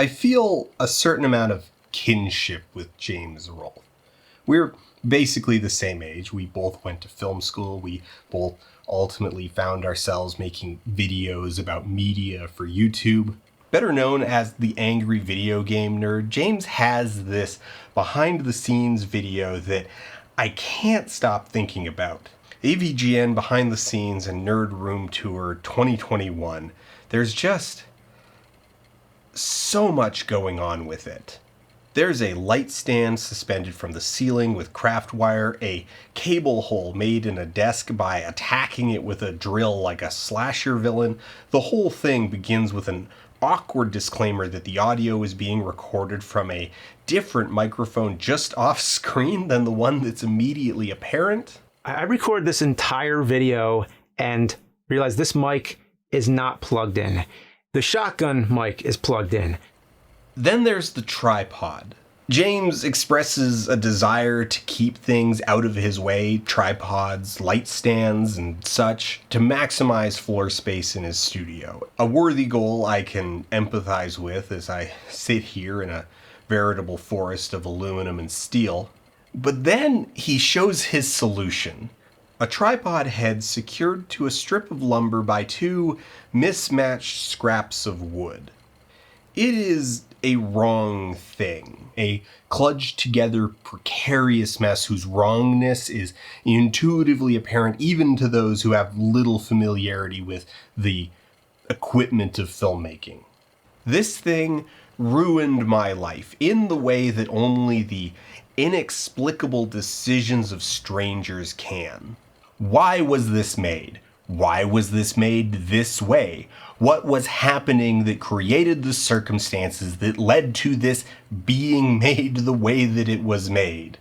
I feel a certain amount of kinship with James Rolfe. We're basically the same age. We both went to film school. We both ultimately found ourselves making videos about media for YouTube. Better known as the Angry Video Game Nerd, James has this behind-the-scenes video that I can't stop thinking about. AVGN Behind the Scenes and Nerd Room Tour 2021. There's just so much going on with it. There's a light stand suspended from the ceiling with craft wire, a cable hole made in a desk by attacking it with a drill like a slasher villain. The whole thing begins with an awkward disclaimer that the audio is being recorded from a different microphone just off screen than the one that's immediately apparent. I recorded this entire video and realized this mic is not plugged in. The shotgun mic is plugged in. Then there's the tripod. James expresses a desire to keep things out of his way, tripods, light stands, and such, to maximize floor space in his studio. A worthy goal I can empathize with as I sit here in a veritable forest of aluminum and steel. But then he shows his solution. A tripod head secured to a strip of lumber by two mismatched scraps of wood. It is a wrong thing, a kludged together precarious mess whose wrongness is intuitively apparent even to those who have little familiarity with the equipment of filmmaking. This thing ruined my life in the way that only the inexplicable decisions of strangers can. Why was this made? Why was this made this way? What was happening that created the circumstances that led to this being made the way that it was made?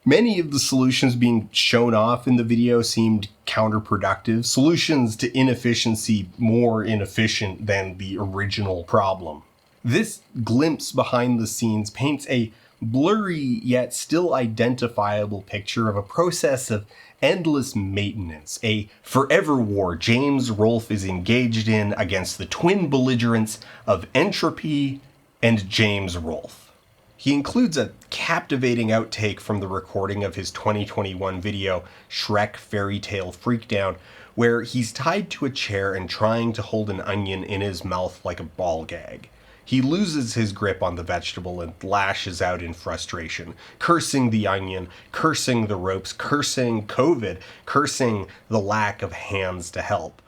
Many of the solutions being shown off in the video seemed counterproductive, solutions to inefficiency more inefficient than the original problem. This glimpse behind the scenes paints a blurry yet still identifiable picture of a process of endless maintenance, a forever war James Rolfe is engaged in against the twin belligerents of entropy and James Rolfe. He includes a captivating outtake from the recording of his 2021 video, Shrek Fairy Tale Freakdown, where he's tied to a chair and trying to hold an onion in his mouth like a ball gag. He loses his grip on the vegetable and lashes out in frustration, cursing the onion, cursing the ropes, cursing COVID, cursing the lack of hands to help.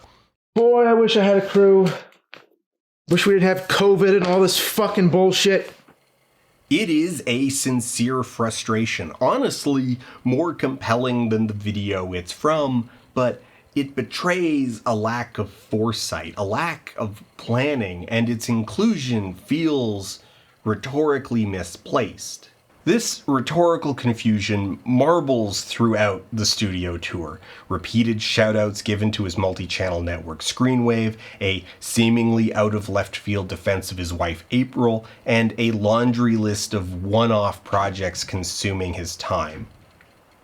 Boy, I wish I had a crew. Wish we didn't have COVID and all this fucking bullshit. It is a sincere frustration, honestly more compelling than the video it's from, but it betrays a lack of foresight, a lack of planning, and its inclusion feels rhetorically misplaced. This rhetorical confusion marbles throughout the studio tour. Repeated shoutouts given to his multi-channel network Screenwave, a seemingly out-of-left-field defense of his wife April, and a laundry list of one-off projects consuming his time.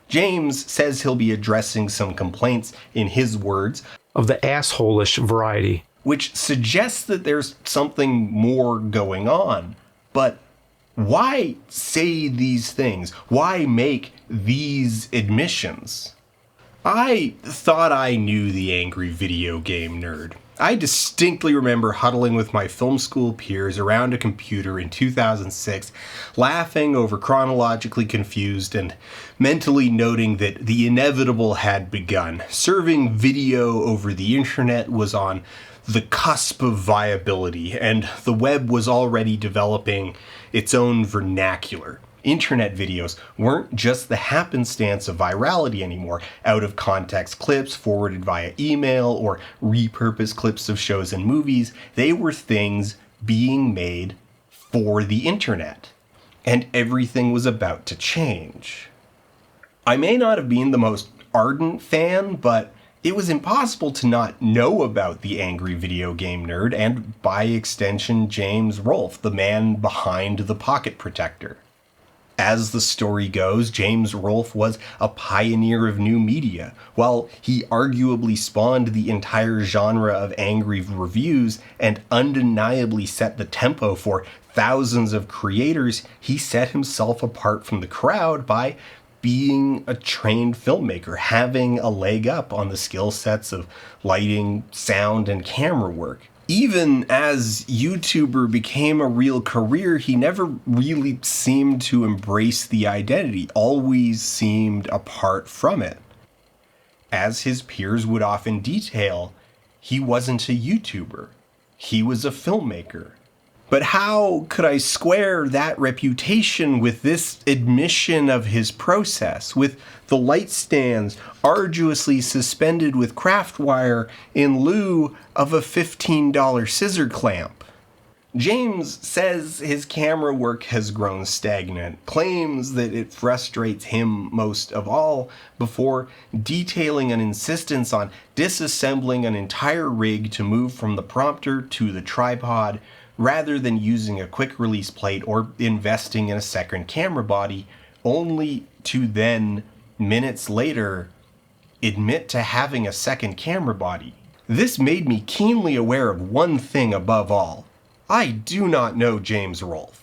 James says he'll be addressing some complaints, in his words, of the asshole-ish variety, which suggests that there's something more going on. But why say these things? Why make these admissions? I thought I knew the Angry Video Game Nerd. I distinctly remember huddling with my film school peers around a computer in 2006, laughing over Chronologically Confused and mentally noting that the inevitable had begun. Serving video over the internet was on the cusp of viability, and the web was already developing its own vernacular. Internet videos weren't just the happenstance of virality anymore, out of context clips forwarded via email or repurposed clips of shows and movies. They were things being made for the internet. And everything was about to change. I may not have been the most ardent fan, but it was impossible to not know about the Angry Video Game Nerd and, by extension, James Rolfe, the man behind the Pocket Protector. As the story goes, James Rolfe was a pioneer of new media. While he arguably spawned the entire genre of angry reviews and undeniably set the tempo for thousands of creators, he set himself apart from the crowd by being a trained filmmaker, having a leg up on the skill sets of lighting, sound, and camera work. Even as YouTuber became a real career, he never really seemed to embrace the identity, always seemed apart from it. As his peers would often detail, he wasn't a YouTuber, he was a filmmaker. But how could I square that reputation with this admission of his process, with the light stands arduously suspended with craft wire in lieu of a $15 scissor clamp? James says his camera work has grown stagnant, claims that it frustrates him most of all, before detailing an insistence on disassembling an entire rig to move from the prompter to the tripod, rather than using a quick release plate or investing in a second camera body, only to then, minutes later, admit to having a second camera body. This made me keenly aware of one thing above all. I do not know James Rolfe.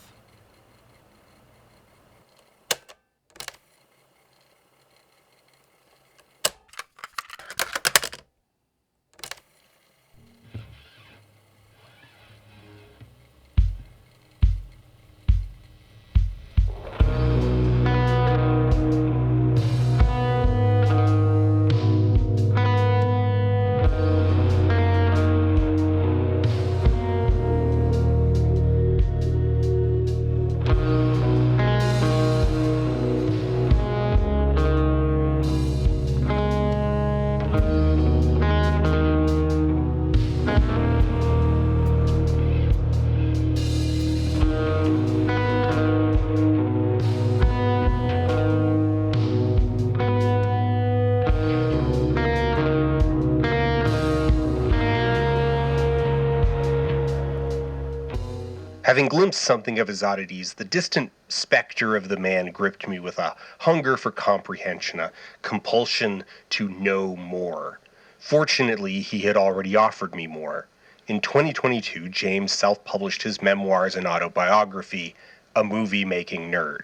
Having glimpsed something of his oddities, the distant specter of the man gripped me with a hunger for comprehension, a compulsion to know more. Fortunately, he had already offered me more. In 2022, James self-published his memoirs and autobiography, A Movie-Making Nerd.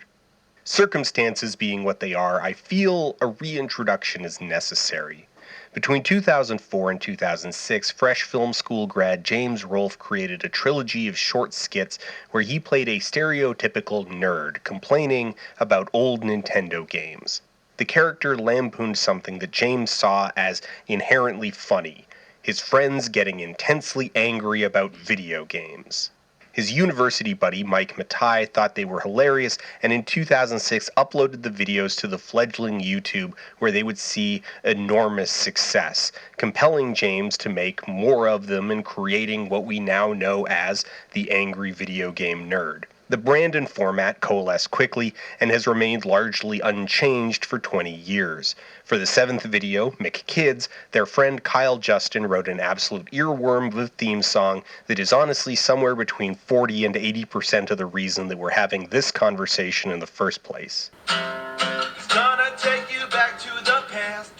Circumstances being what they are, I feel a reintroduction is necessary. Between 2004 and 2006, fresh film school grad James Rolfe created a trilogy of short skits where he played a stereotypical nerd complaining about old Nintendo games. The character lampooned something that James saw as inherently funny: his friends getting intensely angry about video games. His university buddy, Mike Matai, thought they were hilarious, and in 2006 uploaded the videos to the fledgling YouTube, where they would see enormous success, compelling James to make more of them and creating what we now know as the angry video game nerd. The brand and format coalesced quickly and has remained largely unchanged for 20 years. For the 7th video, McKids, their friend Kyle Justin wrote an absolute earworm of a theme song that is honestly somewhere between 40 and 80% of the reason that we're having this conversation in the first place. It's gonna take you back to the past.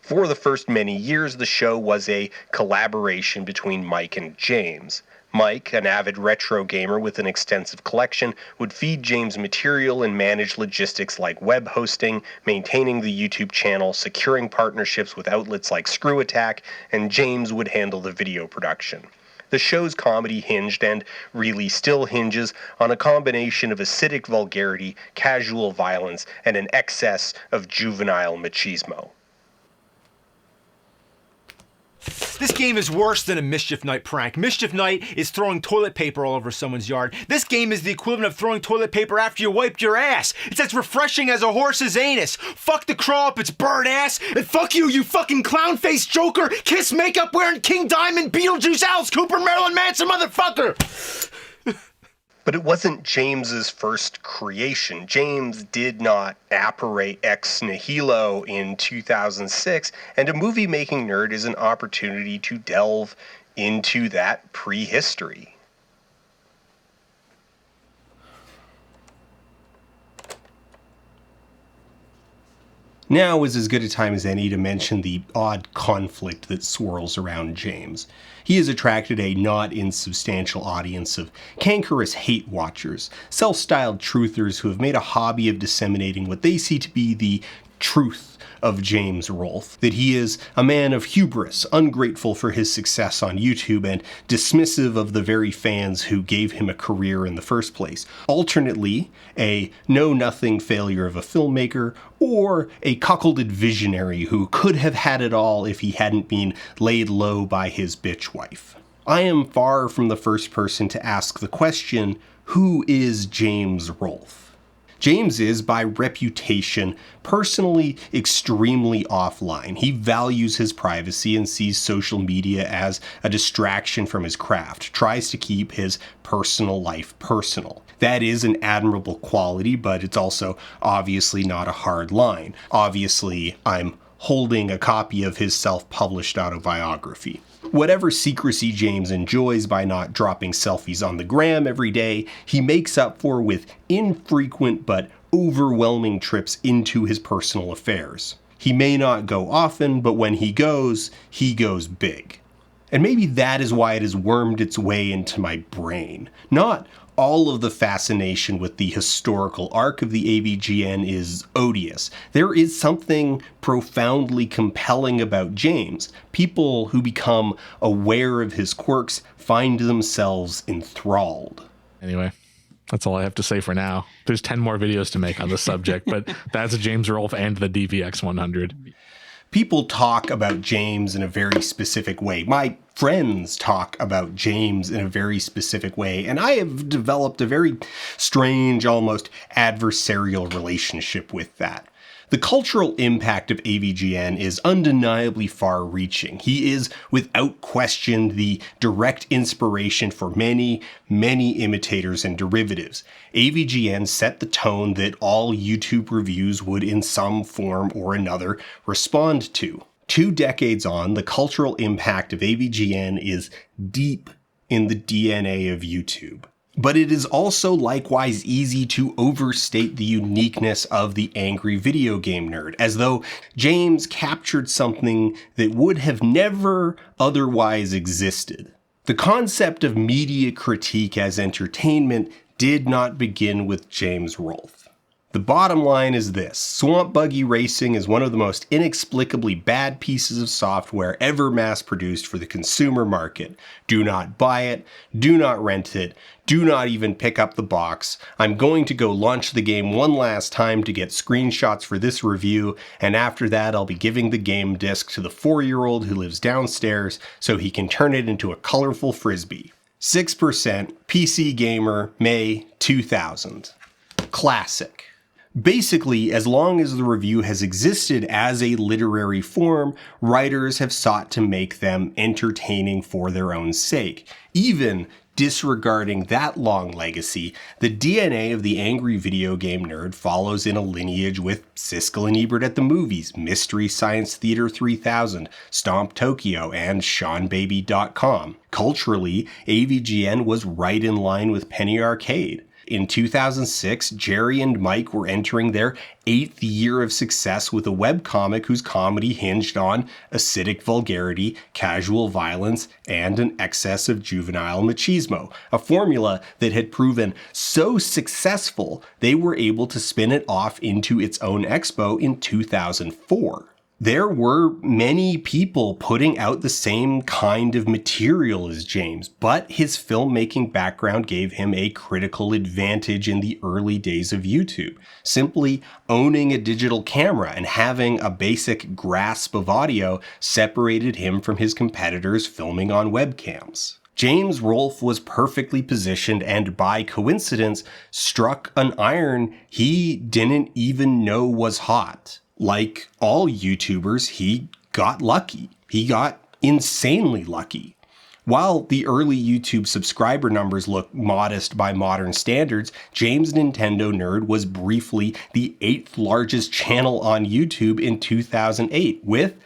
For the first many years, the show was a collaboration between Mike and James. Mike, an avid retro gamer with an extensive collection, would feed James material and manage logistics like web hosting, maintaining the YouTube channel, securing partnerships with outlets like Screw Attack, and James would handle the video production. The show's comedy hinged, and really still hinges, on a combination of acidic vulgarity, casual violence, and an excess of juvenile machismo. This game is worse than a Mischief Night prank. Mischief Night is throwing toilet paper all over someone's yard. This game is the equivalent of throwing toilet paper after you wiped your ass. It's as refreshing as a horse's anus. Fuck the crawl up its bird ass, and fuck you, you fucking clown-faced Joker, Kiss makeup-wearing King Diamond, Beetlejuice, Alice Cooper, Marilyn Manson motherfucker! But it wasn't James's first creation. James did not apparate ex nihilo in 2006, and A Movie-Making Nerd is an opportunity to delve into that prehistory. Now is as good a time as any to mention the odd conflict that swirls around James. He has attracted a not insubstantial audience of cankerous hate watchers, self-styled truthers who have made a hobby of disseminating what they see to be the truth of James Rolfe, that he is a man of hubris, ungrateful for his success on YouTube, and dismissive of the very fans who gave him a career in the first place. Alternately, a know-nothing failure of a filmmaker, or a cuckolded visionary who could have had it all if he hadn't been laid low by his bitch wife. I am far from the first person to ask the question, who is James Rolfe? James is, by reputation, personally extremely offline. He values his privacy and sees social media as a distraction from his craft, tries to keep his personal life personal. That is an admirable quality, but it's also obviously not a hard line. Obviously, I'm holding a copy of his self-published autobiography. Whatever secrecy James enjoys by not dropping selfies on the gram every day, he makes up for with infrequent but overwhelming trips into his personal affairs. He may not go often, but when he goes big. And maybe that is why it has wormed its way into my brain. Not all of the fascination with the historical arc of the AVGN is odious. There is something profoundly compelling about James. People who become aware of his quirks find themselves enthralled. Anyway, that's all I have to say for now. There's 10 more videos to make on this subject, but that's James Rolfe and the DVX 100. People talk about James in a very specific way. My friends talk about James in a very specific way, and I have developed a very strange, almost adversarial relationship with that. The cultural impact of AVGN is undeniably far-reaching. He is, without question, the direct inspiration for many, many imitators and derivatives. AVGN set the tone that all YouTube reviews would in some form or another respond to. 2 decades on, the cultural impact of AVGN is deep in the DNA of YouTube. But it is also likewise easy to overstate the uniqueness of the angry video game nerd, as though James captured something that would have never otherwise existed. The concept of media critique as entertainment did not begin with James Rolfe. The bottom line is this: Swamp Buggy Racing is one of the most inexplicably bad pieces of software ever mass-produced for the consumer market. Do not buy it, do not rent it, do not even pick up the box. I'm going to go launch the game one last time to get screenshots for this review, and after that I'll be giving the game disc to the 4-year-old who lives downstairs so he can turn it into a colorful frisbee. 6%, PC Gamer, May 2000. Classic. Basically, as long as the review has existed as a literary form, writers have sought to make them entertaining for their own sake. Even disregarding that long legacy, the DNA of the angry video game nerd follows in a lineage with Siskel and Ebert at the Movies, Mystery Science Theater 3000, Stomp Tokyo, and SeanBaby.com. Culturally, AVGN was right in line with Penny Arcade. In 2006, Jerry and Mike were entering their 8th year of success with a webcomic whose comedy hinged on acidic vulgarity, casual violence, and an excess of juvenile machismo, a formula that had proven so successful they were able to spin it off into its own expo in 2004. There were many people putting out the same kind of material as James, but his filmmaking background gave him a critical advantage in the early days of YouTube. Simply owning a digital camera and having a basic grasp of audio separated him from his competitors filming on webcams. James Rolfe was perfectly positioned and by coincidence struck an iron he didn't even know was hot. Like all YouTubers, he got lucky. He got insanely lucky. While the early YouTube subscriber numbers look modest by modern standards, James Nintendo Nerd was briefly the 8th largest channel on YouTube in 2008 with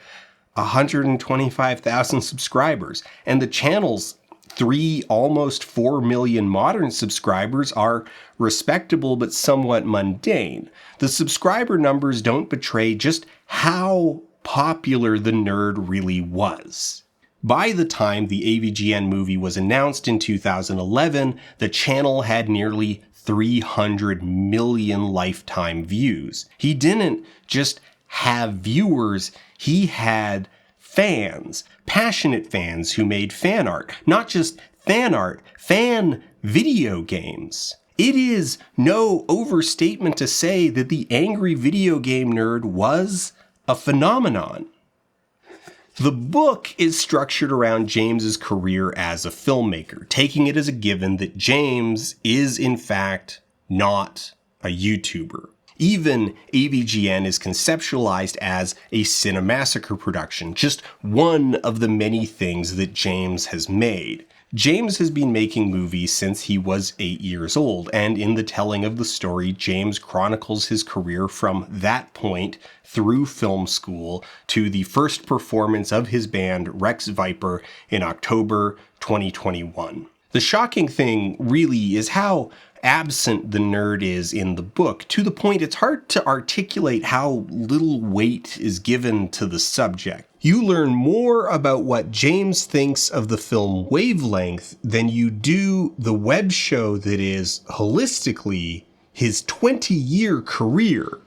125,000 subscribers, and the channel's 3 almost 4 million modern subscribers are respectable but somewhat mundane. The subscriber numbers don't betray just how popular the nerd really was. By the time the AVGN movie was announced in 2011, the channel had nearly 300 million lifetime views. He didn't just have viewers, he had fans, passionate fans who made fan art. Not just fan art, fan video games. It is no overstatement to say that the angry video game nerd was a phenomenon. The book is structured around James's career as a filmmaker, taking it as a given that James is in fact not a YouTuber. Even AVGN is conceptualized as a Cinemassacre production, just one of the many things that James has made. James has been making movies since he was 8 years old, and in the telling of the story, James chronicles his career from that point through film school to the first performance of his band Rex Viper in October 2021. The shocking thing really is how absent the nerd is in the book, to the point it's hard to articulate how little weight is given to the subject. You learn more about what James thinks of the film Wavelength than you do the web show that is, holistically, his 20-year career.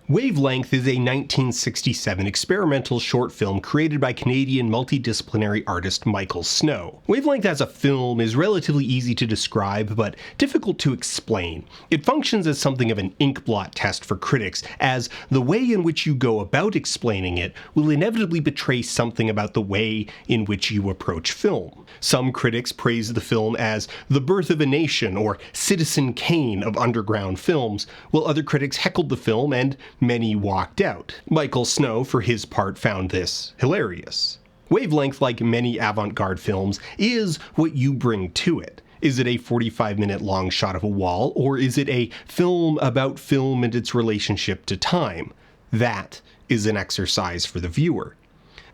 Wavelength is a 1967 experimental short film created by Canadian multidisciplinary artist Michael Snow. Wavelength as a film is relatively easy to describe, but difficult to explain. It functions as something of an inkblot test for critics, as the way in which you go about explaining it will inevitably betray something about the way in which you approach film. Some critics praise the film as the birth of a nation or Citizen Kane of underground films, while other critics heckled the film and many walked out. Michael Snow, for his part, found this hilarious. Wavelength, like many avant-garde films, is what you bring to it. Is it a 45-minute long shot of a wall, or is it a film about film and its relationship to time? That is an exercise for the viewer.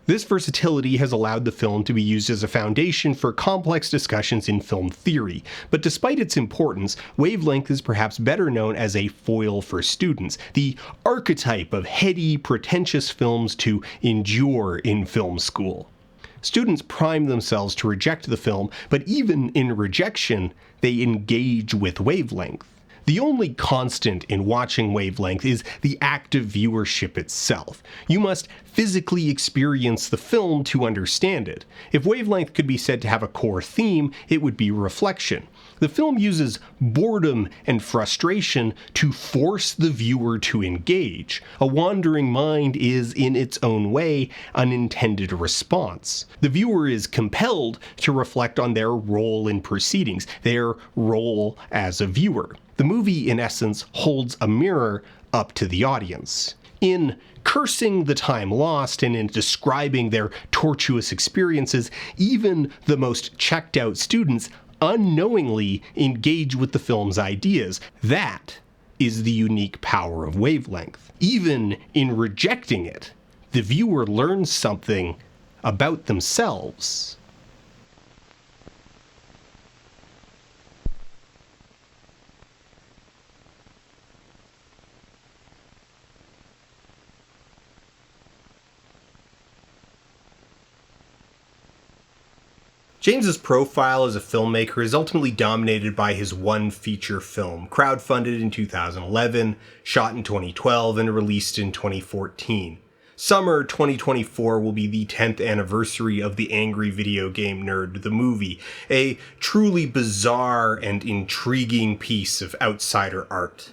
This versatility has allowed the film to be used as a foundation for complex discussions in film theory, but despite its importance, Wavelength is perhaps better known as a foil for students, the archetype of heady, pretentious films to endure in film school. Students prime themselves to reject the film, but even in rejection, they engage with Wavelength. The only constant in watching Wavelength is the act of viewership itself. You must physically experience the film to understand it. If Wavelength could be said to have a core theme, it would be reflection. The film uses boredom and frustration to force the viewer to engage. A wandering mind is, in its own way, an intended response. The viewer is compelled to reflect on their role in proceedings, their role as a viewer. The movie, in essence, holds a mirror up to the audience. In cursing the time lost and in describing their tortuous experiences, even the most checked out students unknowingly engage with the film's ideas. That is the unique power of Wavelength. Even in rejecting it, the viewer learns something about themselves. James's profile as a filmmaker is ultimately dominated by his one feature film, crowdfunded in 2011, shot in 2012, and released in 2014. Summer 2024 will be the 10th anniversary of The Angry Video Game Nerd, the movie, a truly bizarre and intriguing piece of outsider art.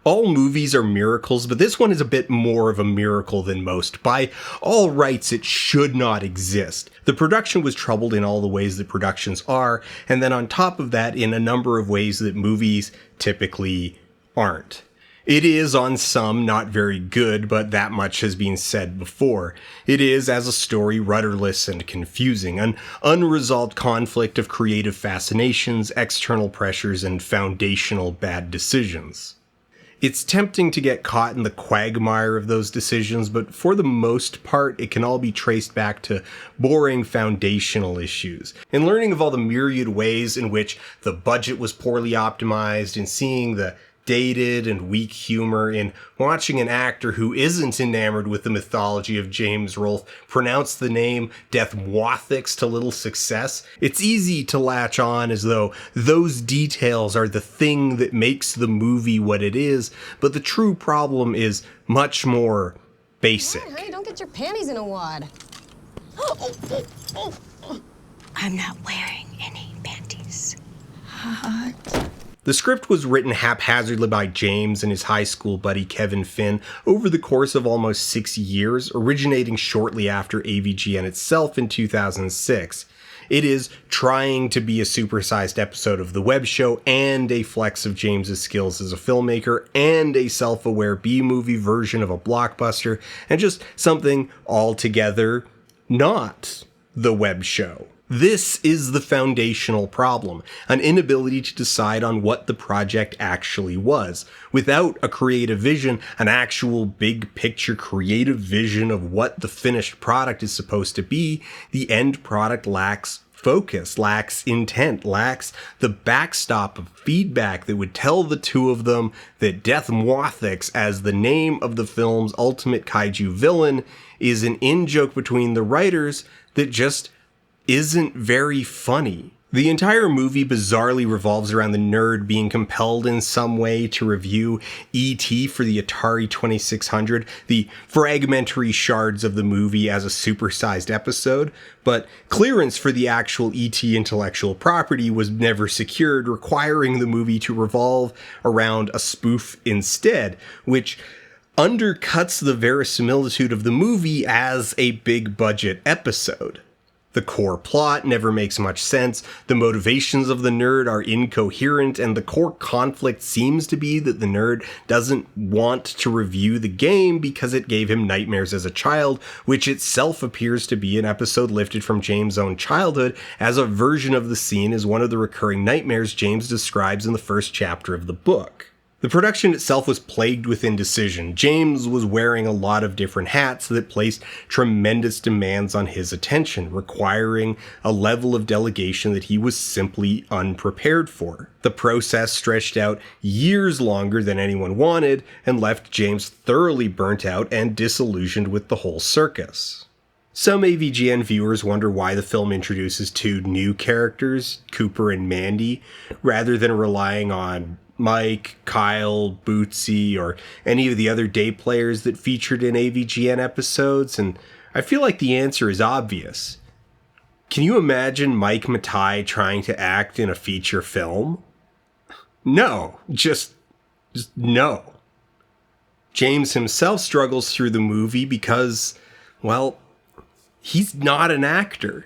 All movies are miracles, but this one is a bit more of a miracle than most. By all rights, it should not exist. The production was troubled in all the ways that productions are, and then on top of that, in a number of ways that movies typically aren't. It is on some not very good, but that much has been said before. It is, as a story, rudderless and confusing, an unresolved conflict of creative fascinations, external pressures, and foundational bad decisions. It's tempting to get caught in the quagmire of those decisions, but for the most part, it can all be traced back to boring foundational issues. And learning of all the myriad ways in which the budget was poorly optimized, and seeing the dated and weak humor in watching an actor who isn't enamored with the mythology of James Rolfe pronounce the name Deathmothix to little success, it's easy to latch on as though those details are the thing that makes the movie what it is, but the true problem is much more basic. Come on, honey, don't get your panties in a wad. I'm not wearing any panties. The script was written haphazardly by James and his high school buddy Kevin Finn over the course of almost 6 years, originating shortly after AVGN itself in 2006. It is trying to be a supersized episode of the web show and a flex of James's skills as a filmmaker and a self-aware B-movie version of a blockbuster, and just something altogether not the web show. This is the foundational problem, an inability to decide on what the project actually was. Without a creative vision, an actual big picture creative vision of what the finished product is supposed to be, the end product lacks focus, lacks intent, lacks the backstop of feedback that would tell the two of them that Deathmothix, as the name of the film's ultimate kaiju villain, is an in-joke between the writers that just isn't very funny. The entire movie bizarrely revolves around the nerd being compelled in some way to review E.T. for the Atari 2600, the fragmentary shards of the movie as a supersized episode, but clearance for the actual E.T. intellectual property was never secured, requiring the movie to revolve around a spoof instead, which undercuts the verisimilitude of the movie as a big budget episode. The core plot never makes much sense, the motivations of the nerd are incoherent, and the core conflict seems to be that the nerd doesn't want to review the game because it gave him nightmares as a child, which itself appears to be an episode lifted from James' own childhood, as a version of the scene is one of the recurring nightmares James describes in the first chapter of the book. The production itself was plagued with indecision. James was wearing a lot of different hats that placed tremendous demands on his attention, requiring a level of delegation that he was simply unprepared for. The process stretched out years longer than anyone wanted and left James thoroughly burnt out and disillusioned with the whole circus. Some AVGN viewers wonder why the film introduces two new characters, Cooper and Mandy, rather than relying on Mike, Kyle, Bootsy, or any of the other day players that featured in AVGN episodes, and I feel like the answer is obvious. Can you imagine Mike Matai trying to act in a feature film? No, just no. James himself struggles through the movie because, well, he's not an actor.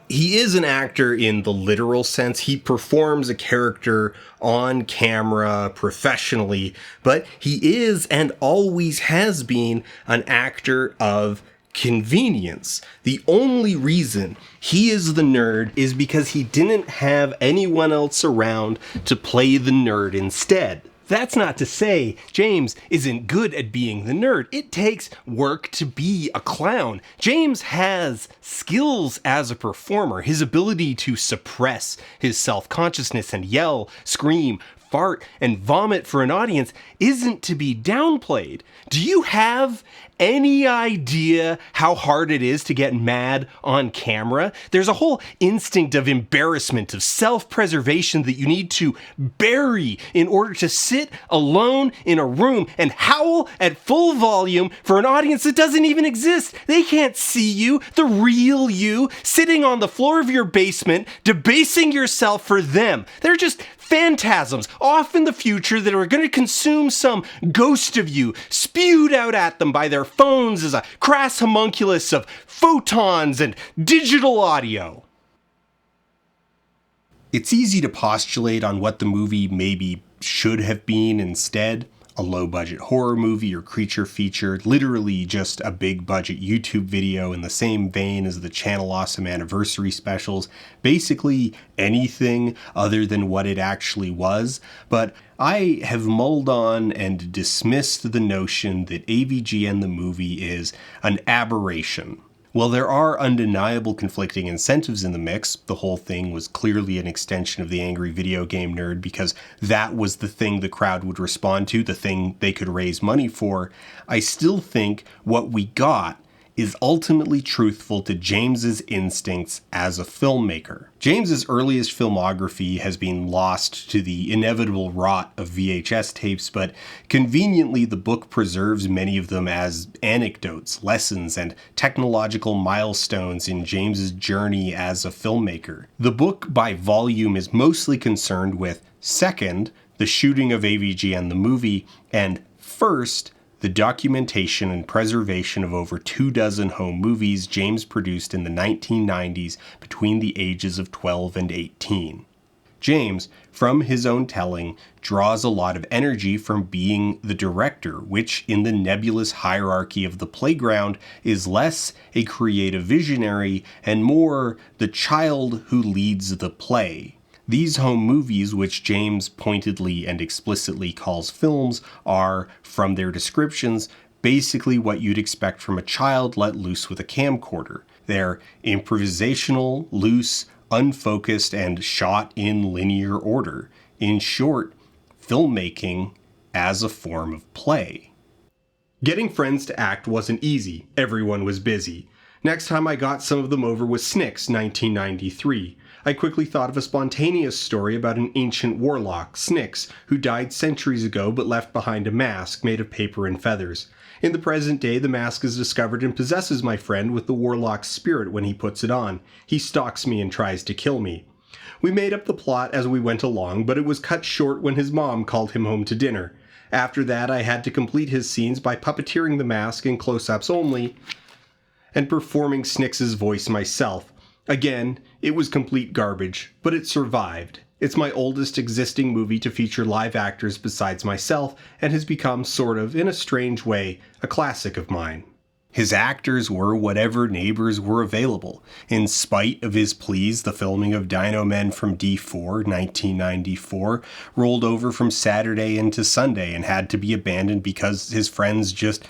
He is an actor in the literal sense. He performs a character on camera professionally, but he is and always has been an actor of convenience. The only reason he is the nerd is because he didn't have anyone else around to play the nerd instead. That's not to say James isn't good at being the nerd. It takes work to be a clown. James has skills as a performer. His ability to suppress his self-consciousness and yell, scream, fart, and vomit for an audience isn't to be downplayed. Do you have any idea how hard it is to get mad on camera? There's a whole instinct of embarrassment, of self-preservation that you need to bury in order to sit alone in a room and howl at full volume for an audience that doesn't even exist. They can't see you, the real you, sitting on the floor of your basement, debasing yourself for them. They're just phantasms off in the future that are going to consume some ghost of you, spewed out at them by their phones as a crass homunculus of photons and digital audio. It's easy to postulate on what the movie maybe should have been instead. a low-budget horror movie or creature feature, literally just a big-budget YouTube video in the same vein as the Channel Awesome anniversary specials, basically anything other than what it actually was. But I have mulled on and dismissed the notion that AVGN the movie is an aberration. While there are undeniable conflicting incentives in the mix, the whole thing was clearly an extension of the angry video game nerd because that was the thing the crowd would respond to, the thing they could raise money for, I still think what we got is ultimately truthful to James's instincts as a filmmaker. James's earliest filmography has been lost to the inevitable rot of VHS tapes, but conveniently the book preserves many of them as anecdotes, lessons, and technological milestones in James's journey as a filmmaker. The book by volume is mostly concerned with, second, the shooting of AVGN the movie, and first, the documentation and preservation of over 24 home movies James produced in the 1990s between the ages of 12 and 18. James, from his own telling, draws a lot of energy from being the director, which in the nebulous hierarchy of the playground is less a creative visionary and more the child who leads the play. These home movies, which James pointedly and explicitly calls films, are, from their descriptions, basically what you'd expect from a child let loose with a camcorder. They're improvisational, loose, unfocused, and shot in linear order. In short, filmmaking as a form of play. Getting friends to act wasn't easy. Everyone was busy. Next time I got some of them over was Snicks, 1993. I quickly thought of a spontaneous story about an ancient warlock, Snicks, who died centuries ago but left behind a mask made of paper and feathers. In the present day, the mask is discovered and possesses my friend with the warlock's spirit when he puts it on. He stalks me and tries to kill me. We made up the plot as we went along, but it was cut short when his mom called him home to dinner. After that, I had to complete his scenes by puppeteering the mask in close-ups only and performing Snicks's voice myself. Again, it was complete garbage, but it survived. It's my oldest existing movie to feature live actors besides myself, and has become sort of, in a strange way, a classic of mine. His actors were whatever neighbors were available. In spite of his pleas, the filming of Dino Men from D4, 1994, rolled over from Saturday into Sunday and had to be abandoned because his friends just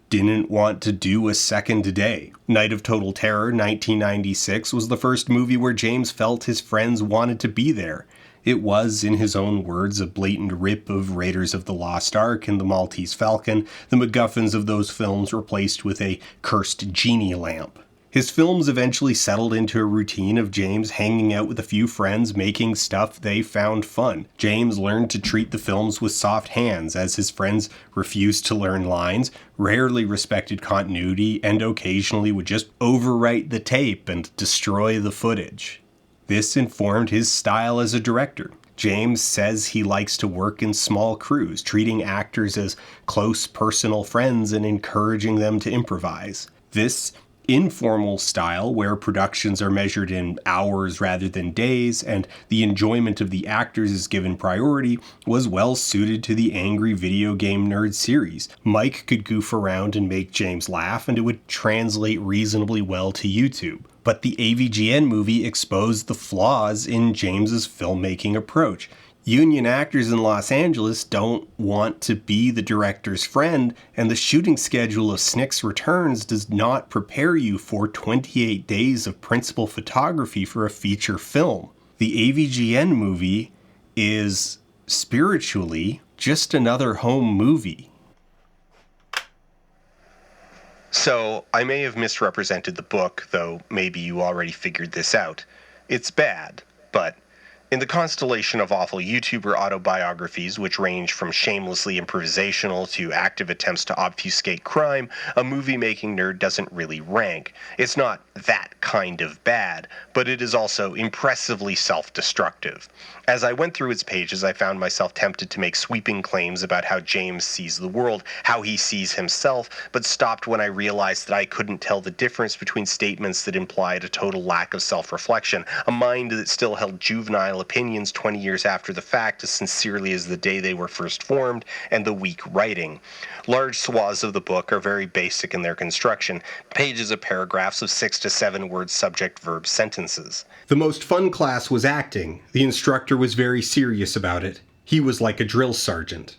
didn't want to do a second day. Night of Total Terror, 1996, was the first movie where James felt his friends wanted to be there. It was, in his own words, a blatant rip of Raiders of the Lost Ark and the Maltese Falcon, the MacGuffins of those films replaced with a cursed genie lamp. His films eventually settled into a routine of James hanging out with a few friends making stuff they found fun. James learned to treat the films with soft hands as his friends refused to learn lines, rarely respected continuity, and occasionally would just overwrite the tape and destroy the footage. This informed his style as a director. James says he likes to work in small crews, treating actors as close personal friends and encouraging them to improvise. This informal style, where productions are measured in hours rather than days, and the enjoyment of the actors is given priority, was well suited to the angry video game nerd series. Mike could goof around and make James laugh, and it would translate reasonably well to YouTube. But the AVGN movie exposed the flaws in James's filmmaking approach. Union actors in Los Angeles don't want to be the director's friend, and the shooting schedule of Snicks Returns does not prepare you for 28 days of principal photography for a feature film. The AVGN movie is, spiritually, just another home movie. So, I may have misrepresented the book, though maybe you already figured this out. It's bad, but in the constellation of awful YouTuber autobiographies, which range from shamelessly improvisational to active attempts to obfuscate crime, a movie-making nerd doesn't really rank. It's not that kind of bad, but it is also impressively self-destructive. As I went through its pages, I found myself tempted to make sweeping claims about how James sees the world, how he sees himself, but stopped when I realized that I couldn't tell the difference between statements that implied a total lack of self-reflection, a mind that still held juvenile opinions 20 years after the fact as sincerely as the day they were first formed, and the weak writing. Large swaths of the book are very basic in their construction, pages of paragraphs of 6 to 7 word subject-verb sentences. The most fun class was acting. The instructor was very serious about it. He was like a drill sergeant.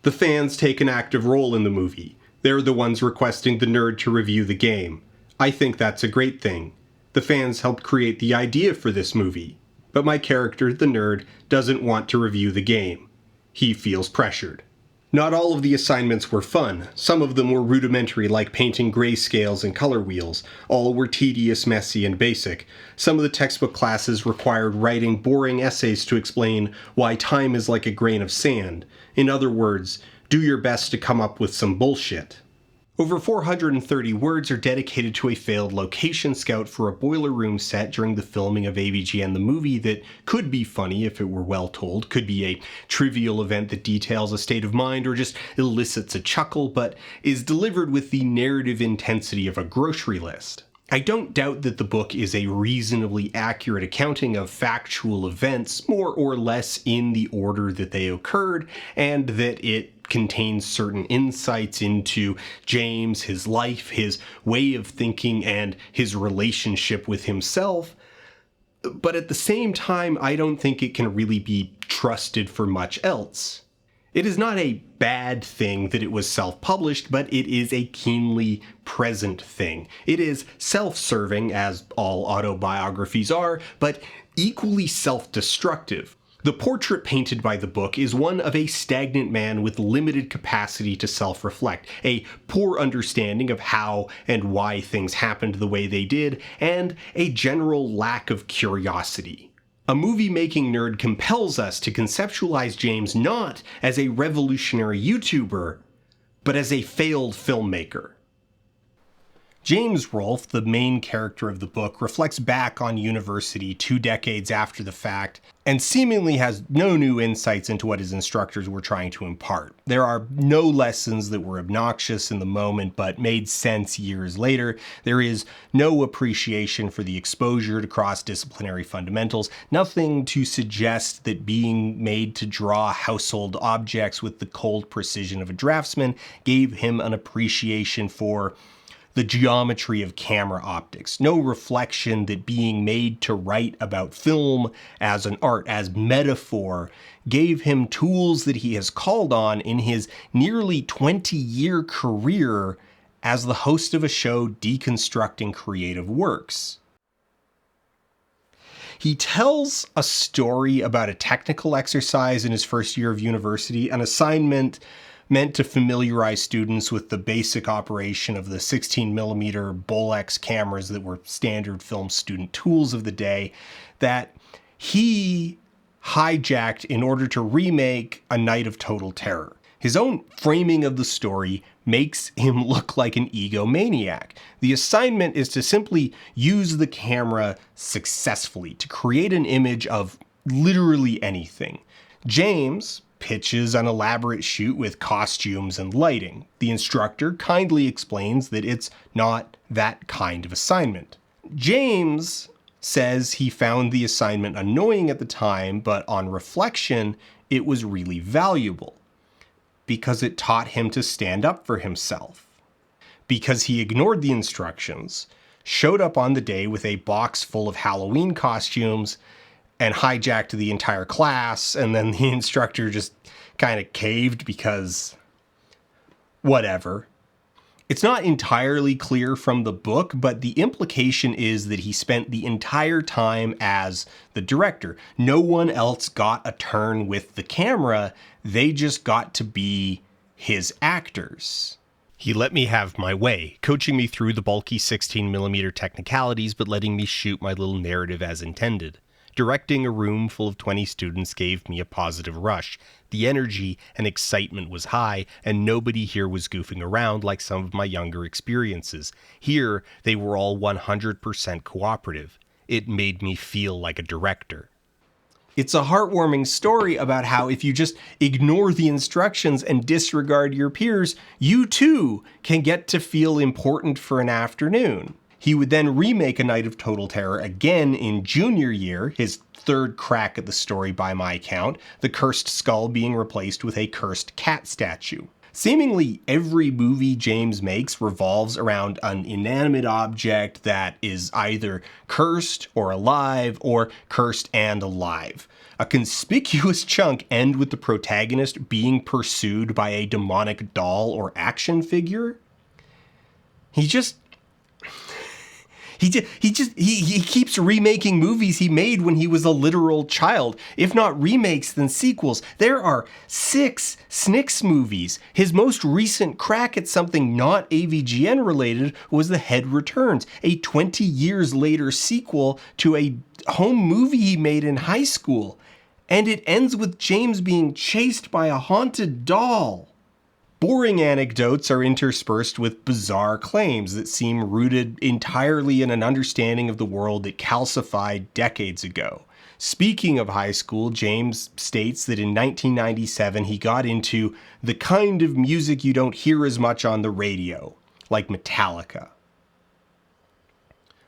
The fans take an active role in the movie. They're the ones requesting the nerd to review the game. I think that's a great thing. The fans helped create the idea for this movie. But my character, the nerd, doesn't want to review the game. He feels pressured. Not all of the assignments were fun. Some of them were rudimentary, like painting grayscales and color wheels. All were tedious, messy, and basic. Some of the textbook classes required writing boring essays to explain why time is like a grain of sand. In other words, do your best to come up with some bullshit. Over 430 words are dedicated to a failed location scout for a boiler room set during the filming of AVGN the movie that could be funny if it were well told, could be a trivial event that details a state of mind or just elicits a chuckle, but is delivered with the narrative intensity of a grocery list. I don't doubt that the book is a reasonably accurate accounting of factual events, more or less in the order that they occurred, and that it contains certain insights into James, his life, his way of thinking, and his relationship with himself. But at the same time, I don't think it can really be trusted for much else. It is not a bad thing that it was self-published, but it is a keenly present thing. It is self-serving, as all autobiographies are, but equally self-destructive. The portrait painted by the book is one of a stagnant man with limited capacity to self-reflect, a poor understanding of how and why things happened the way they did, and a general lack of curiosity. A movie-making nerd compels us to conceptualize James not as a revolutionary YouTuber, but as a failed filmmaker. James Rolfe, the main character of the book, reflects back on university 2 decades after the fact and seemingly has no new insights into what his instructors were trying to impart. There are no lessons that were obnoxious in the moment but made sense years later. There is no appreciation for the exposure to cross-disciplinary fundamentals, nothing to suggest that being made to draw household objects with the cold precision of a draftsman gave him an appreciation for the geometry of camera optics, no reflection that being made to write about film as an art, as metaphor, gave him tools that he has called on in his nearly 20-year career as the host of a show deconstructing creative works. He tells a story about a technical exercise in his first year of university, an assignment meant to familiarize students with the basic operation of the 16mm Bolex cameras that were standard film student tools of the day, that he hijacked in order to remake A Night of Total Terror. His own framing of the story makes him look like an egomaniac. The assignment is to simply use the camera successfully to create an image of literally anything. James pitches an elaborate shoot with costumes and lighting. The instructor kindly explains that it's not that kind of assignment. James says he found the assignment annoying at the time, but on reflection, it was really valuable because it taught him to stand up for himself. Because he ignored the instructions, showed up on the day with a box full of Halloween costumes, and hijacked the entire class, and then the instructor just kind of caved because whatever. It's not entirely clear from the book, but the implication is that he spent the entire time as the director. No one else got a turn with the camera, they just got to be his actors. He let me have my way, coaching me through the bulky 16mm technicalities, but letting me shoot my little narrative as intended. Directing a room full of 20 students gave me a positive rush. The energy and excitement was high, and nobody here was goofing around like some of my younger experiences. Here, they were all 100% cooperative. It made me feel like a director. It's a heartwarming story about how if you just ignore the instructions and disregard your peers, you too can get to feel important for an afternoon. He would then remake A Night of Total Terror again in junior year, his third crack at the story by my count, the cursed skull being replaced with a cursed cat statue. Seemingly every movie James makes revolves around an inanimate object that is either cursed or alive, or cursed and alive. A conspicuous chunk end with the protagonist being pursued by a demonic doll or action figure. He keeps remaking movies he made when he was a literal child. If not remakes, then sequels. There are 6 Snicks movies. His most recent crack at something not AVGN related was The Head Returns, a 20 years later sequel to a home movie he made in high school. And it ends with James being chased by a haunted doll. Boring anecdotes are interspersed with bizarre claims that seem rooted entirely in an understanding of the world that calcified decades ago. Speaking of high school, James states that in 1997 he got into the kind of music you don't hear as much on the radio, like Metallica.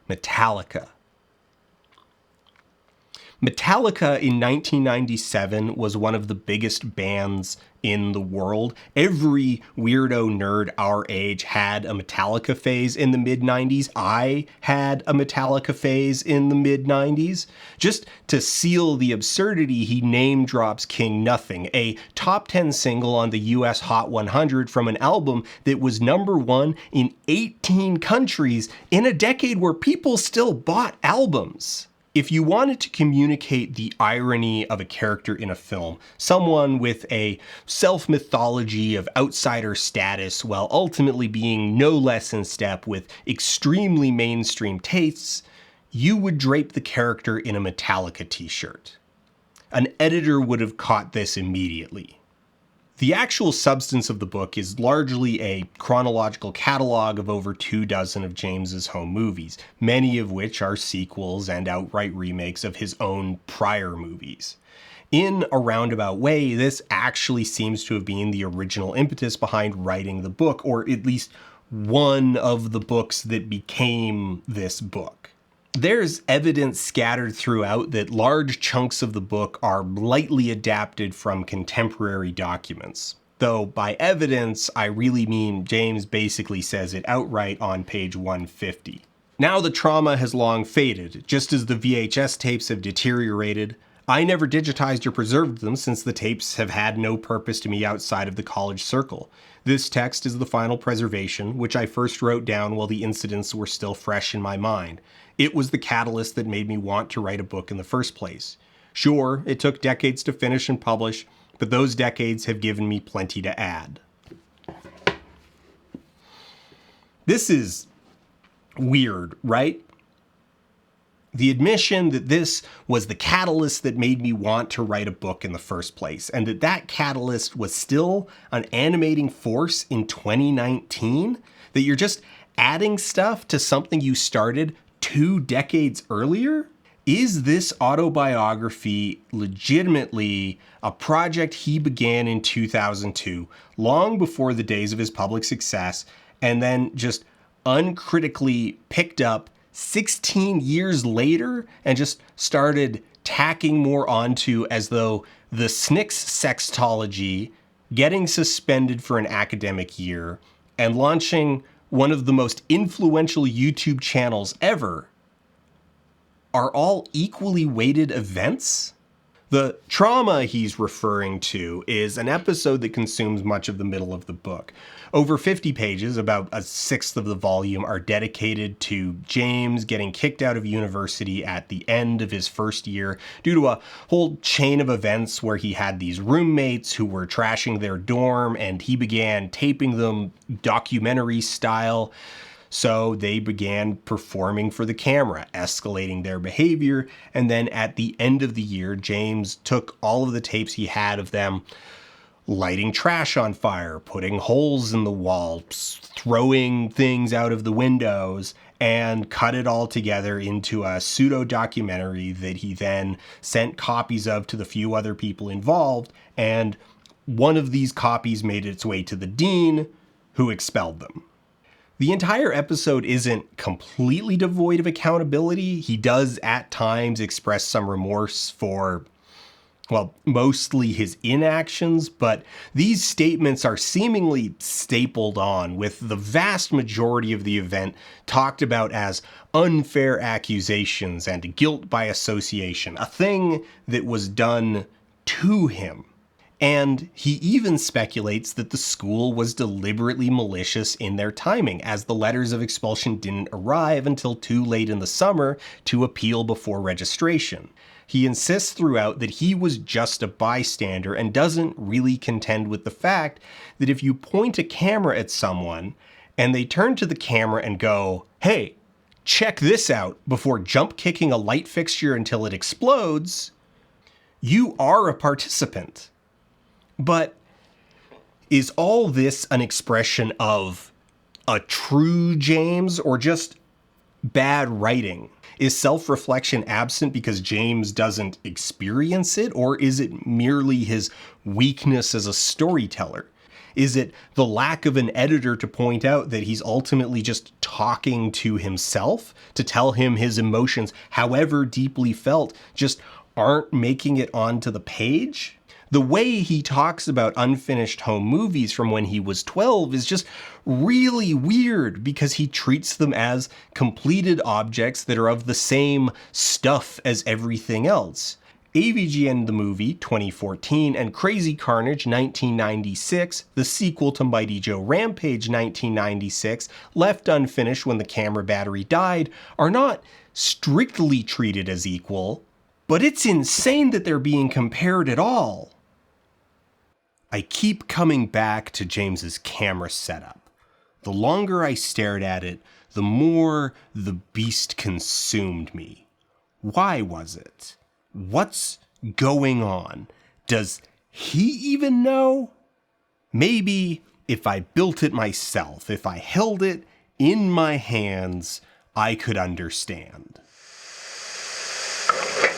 Metallica in 1997 was one of the biggest bands in the world. Every weirdo nerd our age had a Metallica phase in the mid-90s. I had a Metallica phase in the mid-90s. Just to seal the absurdity, he name drops King Nothing, a top 10 single on the US Hot 100 from an album that was #1 in 18 countries in a decade where people still bought albums. If you wanted to communicate the irony of a character in a film, someone with a self-mythology of outsider status while ultimately being no less in step with extremely mainstream tastes, you would drape the character in a Metallica t-shirt. An editor would have caught this immediately. The actual substance of the book is largely a chronological catalog of over 24 of James's home movies, many of which are sequels and outright remakes of his own prior movies. In a roundabout way, this actually seems to have been the original impetus behind writing the book, or at least one of the books that became this book. There's evidence scattered throughout that large chunks of the book are lightly adapted from contemporary documents. Though by evidence, I really mean James basically says it outright on page 150. Now the trauma has long faded, just as the VHS tapes have deteriorated. I never digitized or preserved them since the tapes have had no purpose to me outside of the college circle. This text is the final preservation, which I first wrote down while the incidents were still fresh in my mind. It was the catalyst that made me want to write a book in the first place. Sure, it took decades to finish and publish, but those decades have given me plenty to add. This is weird, right? The admission that this was the catalyst that made me want to write a book in the first place, and that catalyst was still an animating force in 2019, that you're just adding stuff to something you started 2 decades earlier? Is this autobiography legitimately a project he began in 2002, long before the days of his public success, and then just uncritically picked up 16 years later and just started tacking more onto as though the Snicks sextology, getting suspended for an academic year, and launching one of the most influential YouTube channels ever are all equally weighted events? The trauma he's referring to is an episode that consumes much of the middle of the book. Over 50 pages, about a sixth of the volume, are dedicated to James getting kicked out of university at the end of his first year due to a whole chain of events where he had these roommates who were trashing their dorm and he began taping them documentary style. So they began performing for the camera, escalating their behavior, and then at the end of the year, James took all of the tapes he had of them lighting trash on fire, putting holes in the walls, throwing things out of the windows, and cut it all together into a pseudo-documentary that he then sent copies of to the few other people involved, and one of these copies made its way to the dean, who expelled them. The entire episode isn't completely devoid of accountability. He does at times express some remorse for, well, mostly his inactions, but these statements are seemingly stapled on, with the vast majority of the event talked about as unfair accusations and guilt by association, a thing that was done to him. And he even speculates that the school was deliberately malicious in their timing, as the letters of expulsion didn't arrive until too late in the summer to appeal before registration. He insists throughout that he was just a bystander and doesn't really contend with the fact that if you point a camera at someone and they turn to the camera and go, "Hey, check this out," before jump kicking a light fixture until it explodes, you are a participant. But is all this an expression of a true James or just bad writing? Is self-reflection absent because James doesn't experience it, or is it merely his weakness as a storyteller? Is it the lack of an editor to point out that he's ultimately just talking to himself, to tell him his emotions, however deeply felt, just aren't making it onto the page? The way he talks about unfinished home movies from when he was 12 is just really weird, because he treats them as completed objects that are of the same stuff as everything else. AVGN the movie, 2014, and Crazy Carnage, 1996, the sequel to Mighty Joe Rampage, 1996, left unfinished when the camera battery died, are not strictly treated as equal, but it's insane that they're being compared at all. I keep coming back to James's camera setup. The longer I stared at it, the more the beast consumed me. Why was it? What's going on? Does he even know? Maybe if I built it myself, if I held it in my hands, I could understand.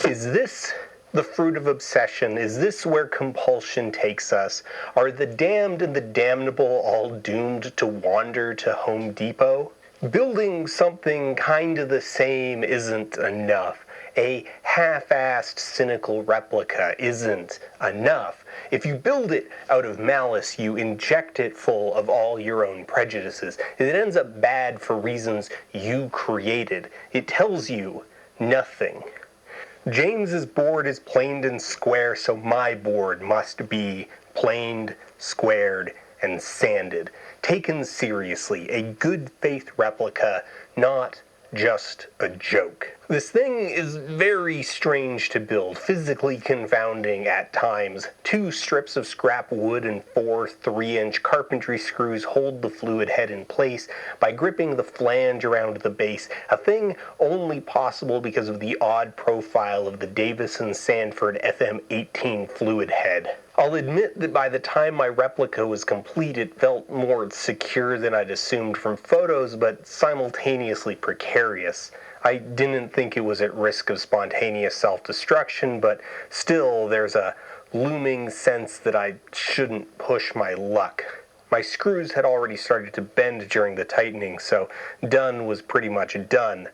Is this the fruit of obsession? Is this where compulsion takes us? Are the damned and the damnable all doomed to wander to Home Depot? Building something kind of the same isn't enough. A half-assed cynical replica isn't enough. If you build it out of malice, you inject it full of all your own prejudices. It ends up bad for reasons you created. It tells you nothing. James's board is planed and square, so my board must be planed, squared, and sanded. Taken seriously, a good faith replica, not just a joke. This thing is very strange to build, physically confounding at times. 2 strips of scrap wood and 4 3-inch carpentry screws hold the fluid head in place by gripping the flange around the base, a thing only possible because of the odd profile of the Davison-Sanford FM18 fluid head. I'll admit that by the time my replica was complete, it felt more secure than I'd assumed from photos, but simultaneously precarious. I didn't think it was at risk of spontaneous self-destruction, but still there's a looming sense that I shouldn't push my luck. My screws had already started to bend during the tightening, so done was pretty much done.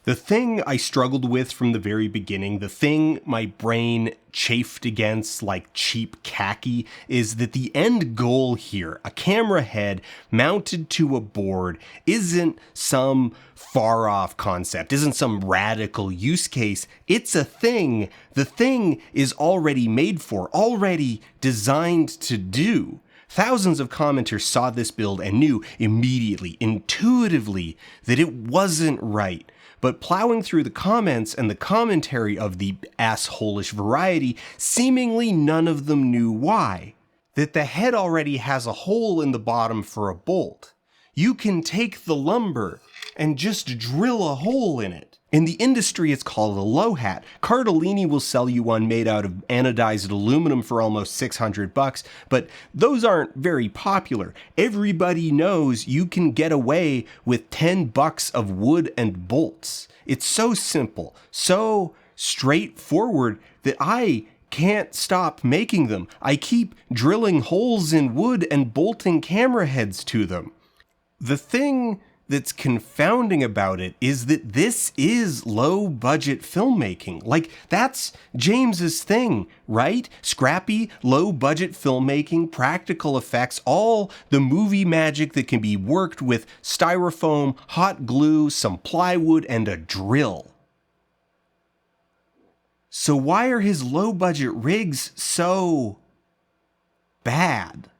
The thing I struggled with from the very beginning, the thing my brain chafed against like cheap khaki, is that the end goal here, a camera head mounted to a board, isn't some far-off concept, isn't some radical use case. It's a thing the thing is already made for, already designed to do. Thousands of commenters saw this build and knew immediately, intuitively, that it wasn't right. But plowing through the comments and the commentary of the assholish variety, seemingly none of them knew why. That the head already has a hole in the bottom for a bolt. You can take the lumber and just drill a hole in it. In the industry, it's called a low hat. Cardellini will sell you one made out of anodized aluminum for almost $600, but those aren't very popular. Everybody knows you can get away with $10 of wood and bolts. It's so simple, so straightforward that I can't stop making them. I keep drilling holes in wood and bolting camera heads to them. The thing that's confounding about it is that this is low budget filmmaking. Like, that's James's thing, right? Scrappy, low budget filmmaking, practical effects, all the movie magic that can be worked with styrofoam, hot glue, some plywood, and a drill. So why are his low budget rigs so bad?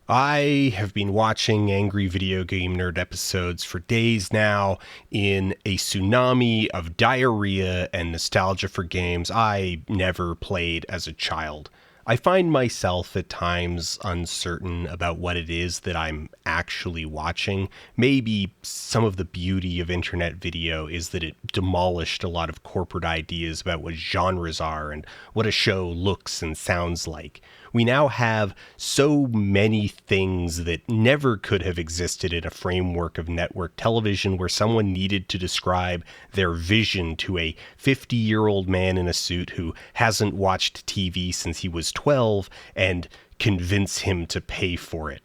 I have been watching Angry Video Game Nerd episodes for days now in a tsunami of diarrhea and nostalgia for games I never played as a child. I find myself at times uncertain about what it is that I'm actually watching. Maybe some of the beauty of internet video is that it demolished a lot of corporate ideas about what genres are and what a show looks and sounds like. We now have so many things that never could have existed in a framework of network television where someone needed to describe their vision to a 50-year-old man in a suit who hasn't watched TV since he was 12 and convince him to pay for it.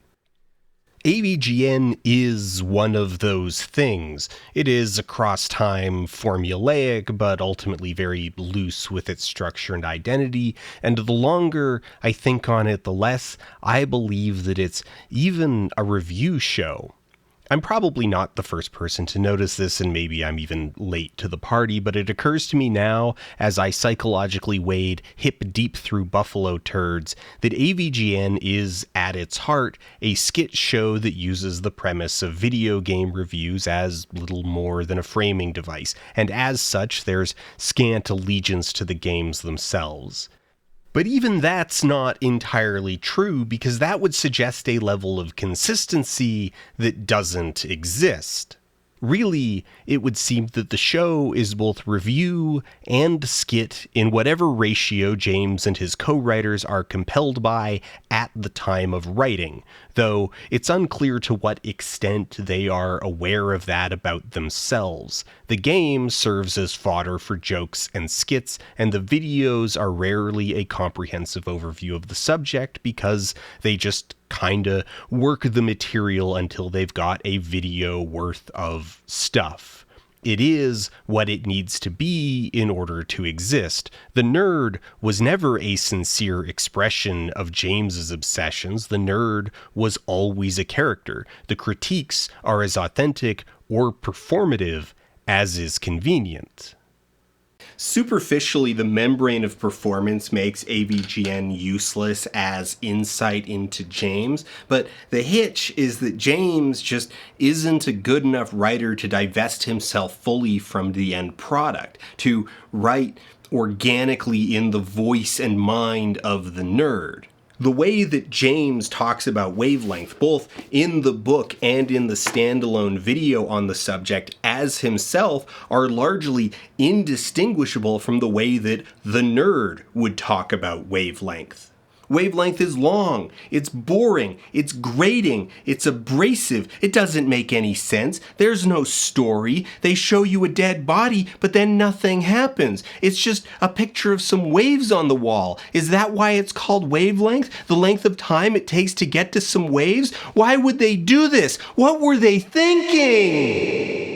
AVGN is one of those things. It is across time formulaic, but ultimately very loose with its structure and identity, and the longer I think on it, the less I believe that it's even a review show. I'm probably not the first person to notice this, and maybe I'm even late to the party, but it occurs to me now, as I psychologically wade hip deep through buffalo turds, that AVGN is, at its heart, a skit show that uses the premise of video game reviews as little more than a framing device, and as such, there's scant allegiance to the games themselves. But even that's not entirely true, because that would suggest a level of consistency that doesn't exist. Really, it would seem that the show is both review and skit in whatever ratio James and his co-writers are compelled by at the time of writing, though it's unclear to what extent they are aware of that about themselves. The game serves as fodder for jokes and skits, and the videos are rarely a comprehensive overview of the subject because they just kinda work the material until they've got a video worth of stuff. It is what it needs to be in order to exist. The nerd was never a sincere expression of James's obsessions. The nerd was always a character. The critiques are as authentic or performative as is convenient. Superficially, the membrane of performance makes AVGN useless as insight into James, but the hitch is that James just isn't a good enough writer to divest himself fully from the end product, to write organically in the voice and mind of the nerd. The way that James talks about wavelength, both in the book and in the standalone video on the subject as himself, are largely indistinguishable from the way that the nerd would talk about wavelength. Wavelength is long, it's boring, it's grating, it's abrasive, it doesn't make any sense, there's no story, they show you a dead body, but then nothing happens. It's just a picture of some waves on the wall. Is that why it's called wavelength? The length of time it takes to get to some waves? Why would they do this? What were they thinking?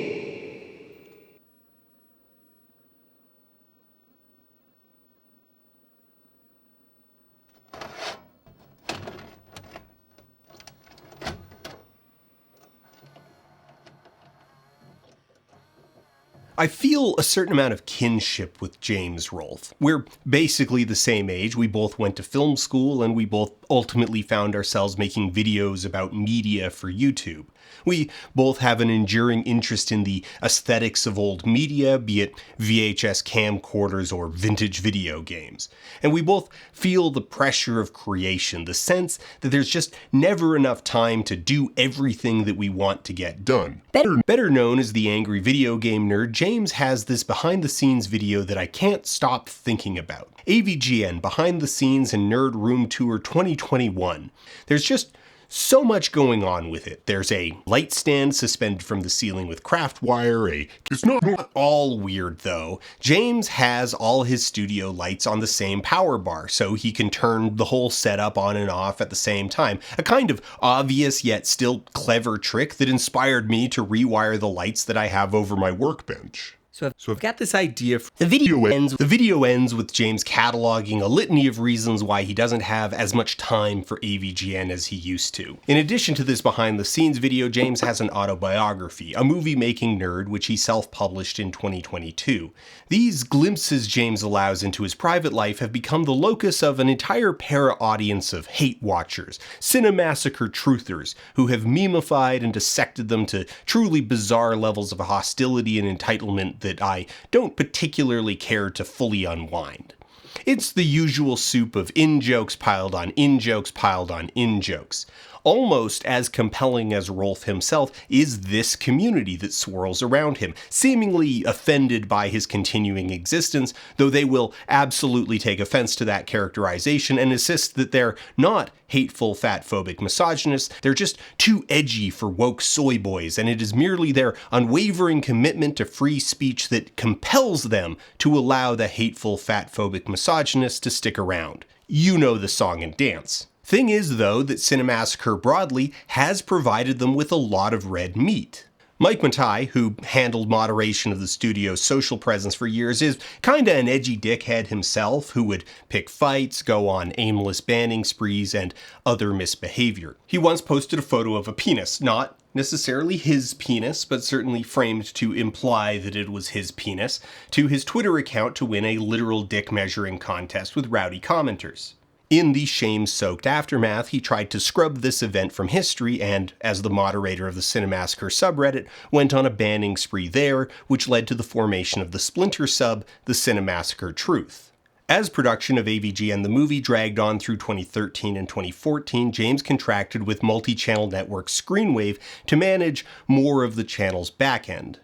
I feel a certain amount of kinship with James Rolfe. We're basically the same age, we both went to film school, and we both ultimately found ourselves making videos about media for YouTube. We both have an enduring interest in the aesthetics of old media, be it VHS camcorders or vintage video games. And we both feel the pressure of creation, the sense that there's just never enough time to do everything that we want to get done. Better known as the angry video game nerd, James has this behind-the-scenes video that I can't stop thinking about. AVGN Behind the Scenes and Nerd Room Tour 2021. There's just so much going on with it. There's a light stand suspended from the ceiling with craft wire. It's not all weird though. James has all his studio lights on the same power bar, so he can turn the whole setup on and off at the same time. A kind of obvious yet still clever trick that inspired me to rewire the lights that I have over my workbench. So I've got this idea. The video ends with James cataloging a litany of reasons why he doesn't have as much time for AVGN as he used to. In addition to this behind the scenes video, James has an autobiography, a movie making nerd, which he self-published in 2022. These glimpses James allows into his private life have become the locus of an entire para-audience of hate watchers, cinemassacre truthers, who have memified and dissected them to truly bizarre levels of hostility and entitlement that I don't particularly care to fully unwind. It's the usual soup of in-jokes piled on in-jokes piled on in-jokes. Almost as compelling as Rolfe himself is this community that swirls around him, seemingly offended by his continuing existence, though they will absolutely take offense to that characterization and insist that they're not hateful, fatphobic misogynists, they're just too edgy for woke soy boys, and it is merely their unwavering commitment to free speech that compels them to allow the hateful, fatphobic misogynists to stick around. You know the song and dance. Thing is, though, that Cinemassacre broadly has provided them with a lot of red meat. Mike Matai, who handled moderation of the studio's social presence for years, is kinda an edgy dickhead himself who would pick fights, go on aimless banning sprees, and other misbehavior. He once posted a photo of a penis, not necessarily his penis, but certainly framed to imply that it was his penis, to his Twitter account to win a literal dick measuring contest with rowdy commenters. In the shame-soaked aftermath, he tried to scrub this event from history and, as the moderator of the Cinemassacre subreddit, went on a banning spree there, which led to the formation of the splinter sub, the Cinemassacre Truth. As production of AVGN the movie dragged on through 2013 and 2014, James contracted with multi-channel network Screenwave to manage more of the channel's backend.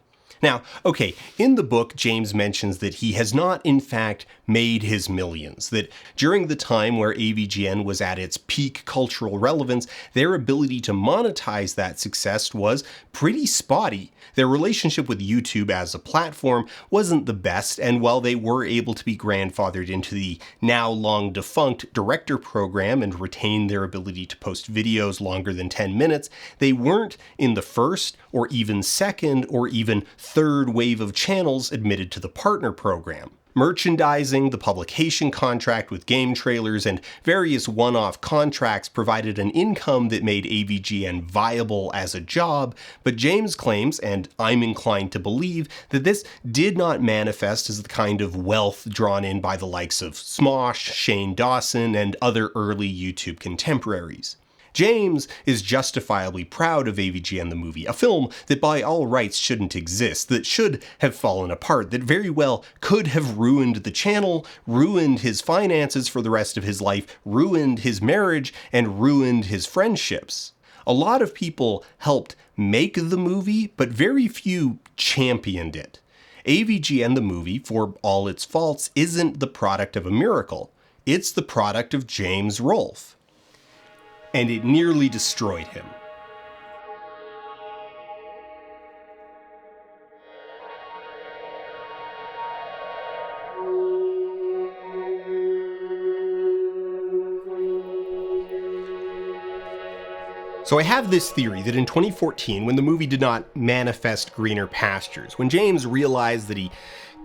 Now, okay, in the book, James mentions that he has not, in fact, made his millions, that during the time where AVGN was at its peak cultural relevance, their ability to monetize that success was pretty spotty. Their relationship with YouTube as a platform wasn't the best, and while they were able to be grandfathered into the now long defunct director program and retain their ability to post videos longer than 10 minutes, they weren't in the first or even second or even third wave of channels admitted to the partner program. Merchandising, the publication contract with game trailers, and various one-off contracts provided an income that made AVGN viable as a job, but James claims, and I'm inclined to believe, that this did not manifest as the kind of wealth drawn in by the likes of Smosh, Shane Dawson, and other early YouTube contemporaries. James is justifiably proud of AVGN the movie, a film that by all rights shouldn't exist, that should have fallen apart, that very well could have ruined the channel, ruined his finances for the rest of his life, ruined his marriage, and ruined his friendships. A lot of people helped make the movie, but very few championed it. AVGN the movie, for all its faults, isn't the product of a miracle. It's the product of James Rolfe. And it nearly destroyed him. So I have this theory that in 2014, when the movie did not manifest greener pastures, when James realized that he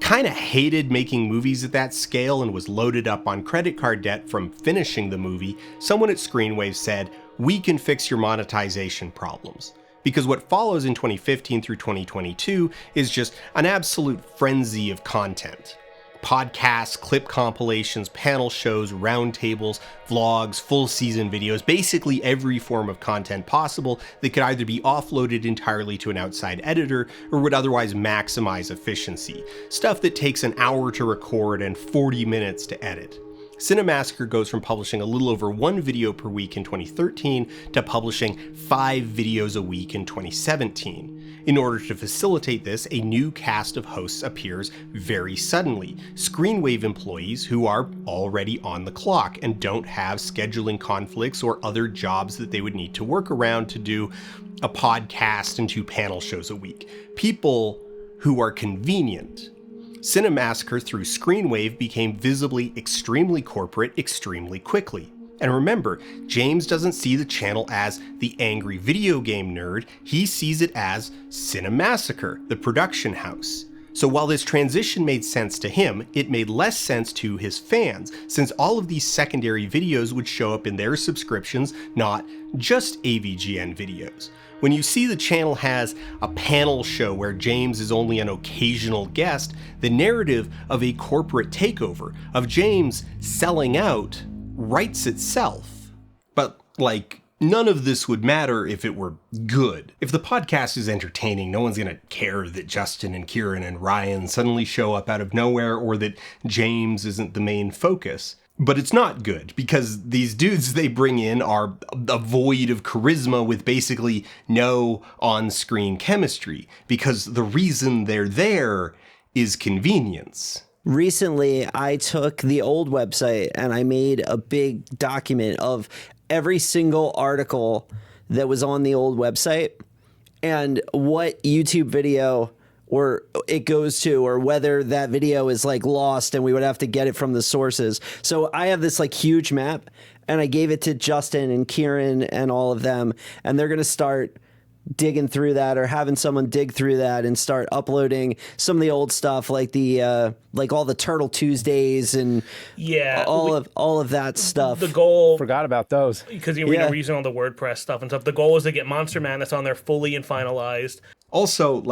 kind of hated making movies at that scale and was loaded up on credit card debt from finishing the movie, someone at Screenwave said, "We can fix your monetization problems." Because what follows in 2015 through 2022 is just an absolute frenzy of content. podcasts, clip compilations, panel shows, roundtables, vlogs, full season videos, basically every form of content possible that could either be offloaded entirely to an outside editor or would otherwise maximize efficiency. Stuff that takes an hour to record and 40 minutes to edit. Cinemassacre goes from publishing a little over 1 video per week in 2013 to publishing 5 videos a week in 2017. In order to facilitate this, a new cast of hosts appears very suddenly. Screenwave employees who are already on the clock and don't have scheduling conflicts or other jobs that they would need to work around to do a podcast and 2 panel shows a week. People who are convenient. Cinemassacre through Screenwave became visibly extremely corporate extremely quickly. And remember, James doesn't see the channel as the angry video game nerd, he sees it as Cinemassacre, the production house. So while this transition made sense to him, it made less sense to his fans, since all of these secondary videos would show up in their subscriptions, not just AVGN videos. When you see the channel has a panel show where James is only an occasional guest, the narrative of a corporate takeover, of James selling out, writes itself. But, none of this would matter if it were good. If the podcast is entertaining, no one's gonna care that Justin and Kieran and Ryan suddenly show up out of nowhere or that James isn't the main focus. But it's not good, because these dudes they bring in are a void of charisma with basically no on-screen chemistry, because the reason they're there is convenience. Recently, I took the old website and I made a big document of every single article that was on the old website and what YouTube video or it goes to, or whether that video is lost and we would have to get it from the sources. So I have this huge map and I gave it to Justin and Kieran and all of them, and they're going to start digging through that, or having someone dig through that and start uploading some of the old stuff, like all the Turtle Tuesdays and all of that stuff. The goal, Forgot about those. because we're using all the WordPress stuff and stuff. The goal is to get Monster Madness on there fully and finalized. Also,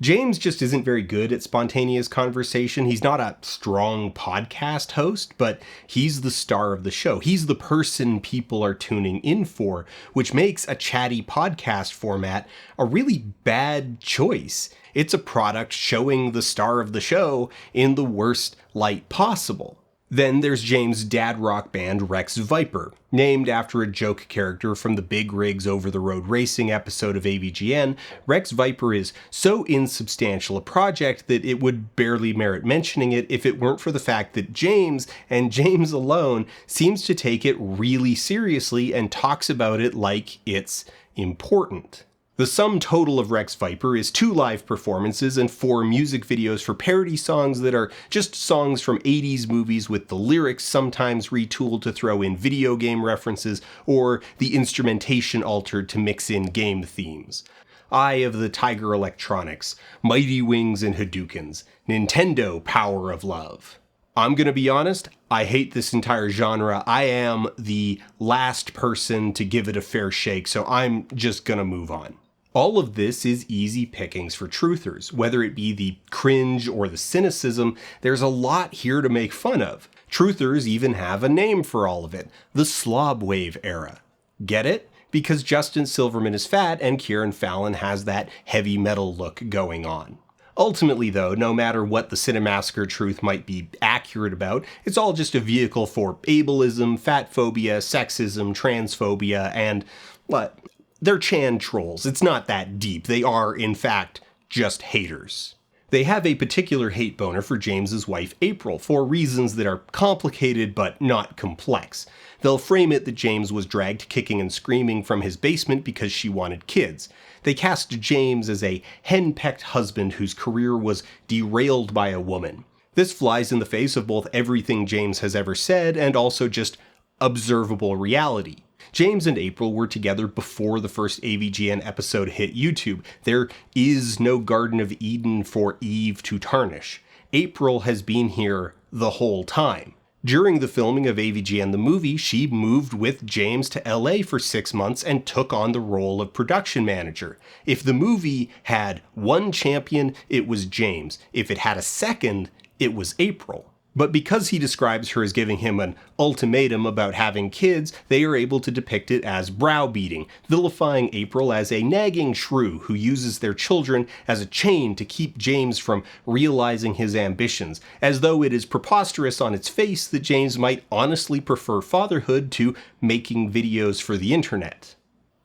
James just isn't very good at spontaneous conversation. He's not a strong podcast host, but he's the star of the show. He's the person people are tuning in for, which makes a chatty podcast format a really bad choice. It's a product showing the star of the show in the worst light possible. Then there's James' dad rock band Rex Viper, named after a joke character from the Big Rigs Over the Road Racing episode of AVGN. Rex Viper is so insubstantial a project that it would barely merit mentioning it if it weren't for the fact that James, and James alone, seems to take it really seriously and talks about it like it's important. The sum total of Rex Viper is 2 live performances and 4 music videos for parody songs that are just songs from 80s movies with the lyrics sometimes retooled to throw in video game references or the instrumentation altered to mix in game themes. Eye of the Tiger Electronics, Mighty Wings and Hadoukens, Nintendo Power of Love. I'm gonna be honest, I hate this entire genre. I am the last person to give it a fair shake, so I'm just gonna move on. All of this is easy pickings for truthers. Whether it be the cringe or the cynicism, there's a lot here to make fun of. Truthers even have a name for all of it, the slob wave era. Get it? Because Justin Silverman is fat and Kieran Fallon has that heavy metal look going on. Ultimately though, no matter what the Cinemassacre truth might be accurate about, it's all just a vehicle for ableism, fat phobia, sexism, transphobia, and what? They're Chan trolls. It's not that deep. They are, in fact, just haters. They have a particular hate boner for James's wife April for reasons that are complicated but not complex. They'll frame it that James was dragged kicking and screaming from his basement because she wanted kids. They cast James as a henpecked husband whose career was derailed by a woman. This flies in the face of both everything James has ever said and also just observable reality. James and April were together before the first AVGN episode hit YouTube. There is no Garden of Eden for Eve to tarnish. April has been here the whole time. During the filming of AVGN the movie, she moved with James to LA for 6 months and took on the role of production manager. If the movie had one champion, it was James. If it had a second, it was April. But because he describes her as giving him an ultimatum about having kids, they are able to depict it as browbeating, vilifying April as a nagging shrew who uses their children as a chain to keep James from realizing his ambitions, as though it is preposterous on its face that James might honestly prefer fatherhood to making videos for the internet.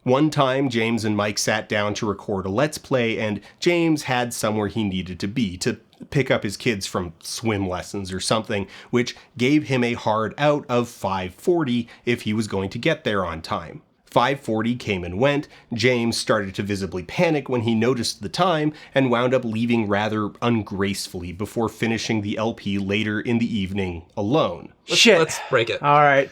One time, James and Mike sat down to record a Let's Play, and James had somewhere he needed to be, to pick up his kids from swim lessons or something, which gave him a hard out of 5:40 if he was going to get there on time. 5:40 came and went. James started to visibly panic when he noticed the time and wound up leaving rather ungracefully before finishing the LP later in the evening alone. Let's break it. All right.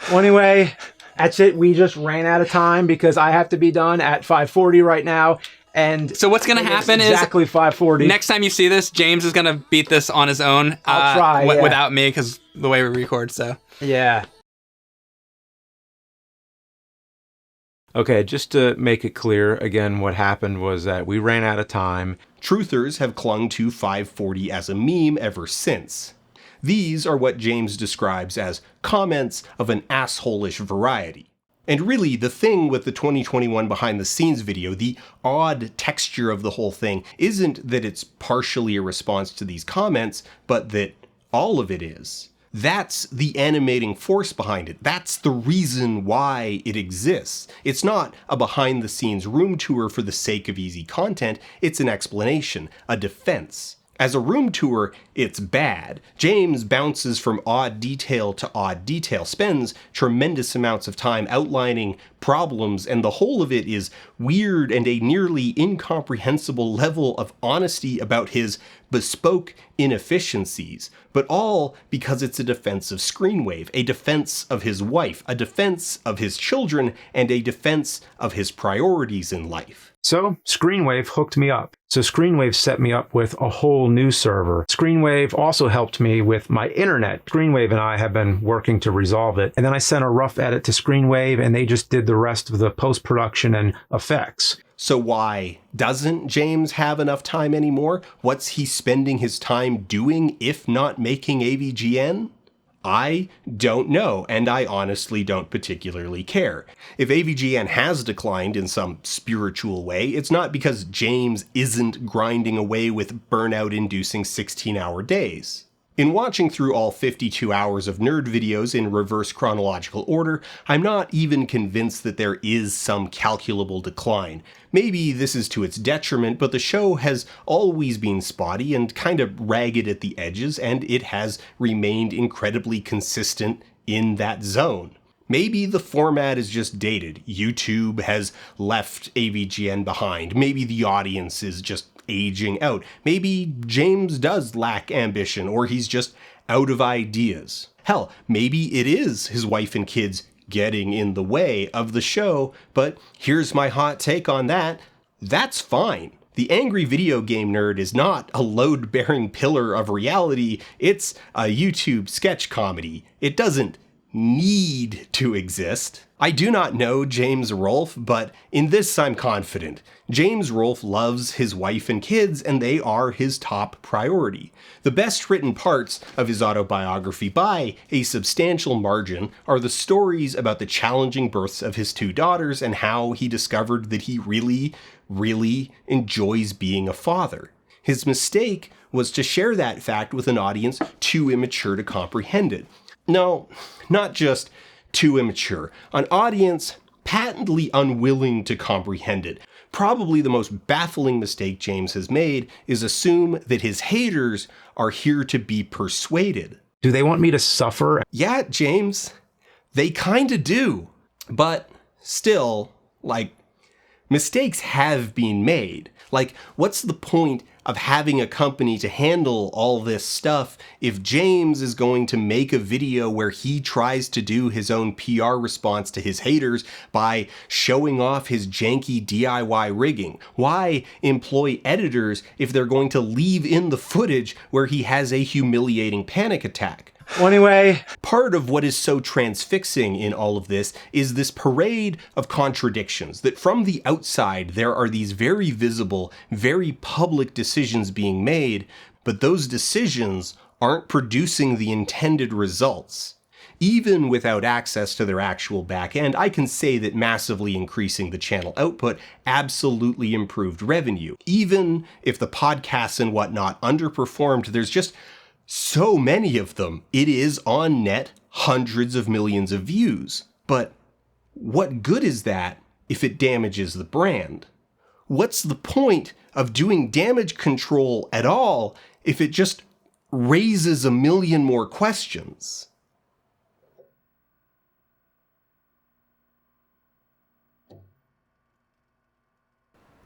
Well, anyway, that's it. We just ran out of time because I have to be done at 5:40 right now. And so what's going to happen is exactly 5:40. Next time you see this, James is going to beat this on his own. I'll try, yeah. Without me, because the way we record, so. Yeah. Okay, just to make it clear, again, what happened was that we ran out of time. Truthers have clung to 5:40 as a meme ever since. These are what James describes as comments of an asshole-ish variety. And really, the thing with the 2021 behind-the-scenes video, the odd texture of the whole thing, isn't that it's partially a response to these comments, but that all of it is. That's the animating force behind it. That's the reason why it exists. It's not a behind-the-scenes room tour for the sake of easy content, it's an explanation, a defense. As a room tour, it's bad. James bounces from odd detail to odd detail, spends tremendous amounts of time outlining problems, and the whole of it is weird and a nearly incomprehensible level of honesty about his bespoke inefficiencies, but all because it's a defense of Screenwave, a defense of his wife, a defense of his children, and a defense of his priorities in life. So Screenwave hooked me up. So Screenwave set me up with a whole new server. Screenwave also helped me with my internet. Screenwave and I have been working to resolve it. And then I sent a rough edit to Screenwave and they just did the rest of the post-production and effects. So why doesn't James have enough time anymore? What's he spending his time doing if not making AVGN? I don't know, and I honestly don't particularly care. If AVGN has declined in some spiritual way, it's not because James isn't grinding away with burnout-inducing 16-hour days. In watching through all 52 hours of nerd videos in reverse chronological order, I'm not even convinced that there is some calculable decline. Maybe this is to its detriment, but the show has always been spotty and kind of ragged at the edges, and it has remained incredibly consistent in that zone. Maybe the format is just dated. YouTube has left AVGN behind. Maybe the audience is just aging out. Maybe James does lack ambition, or he's just out of ideas. Hell, maybe it is his wife and kids getting in the way of the show, but here's my hot take on that. That's fine. The angry video game nerd is not a load-bearing pillar of reality, it's a YouTube sketch comedy. It doesn't need to exist. I do not know James Rolfe, but in this I'm confident. James Rolfe loves his wife and kids, and they are his top priority. The best written parts of his autobiography by a substantial margin are the stories about the challenging births of his two daughters and how he discovered that he really enjoys being a father. His mistake was to share that fact with an audience too immature to comprehend it. No, not just too immature. An audience patently unwilling to comprehend it. Probably the most baffling mistake James has made is assume that his haters are here to be persuaded. Do they want me to suffer? Yeah, James, they kinda do. But still, mistakes have been made. What's the point of having a company to handle all this stuff if James is going to make a video where he tries to do his own PR response to his haters by showing off his janky DIY rigging? Why employ editors if they're going to leave in the footage where he has a humiliating panic attack? Well, anyway, part of what is so transfixing in all of this is this parade of contradictions, that from the outside there are these very visible, very public decisions being made, but those decisions aren't producing the intended results. Even without access to their actual back end, I can say that massively increasing the channel output absolutely improved revenue. Even if the podcasts and whatnot underperformed, there's just so many of them. It is on net hundreds of millions of views. But what good is that if it damages the brand? What's the point of doing damage control at all if it just raises a million more questions?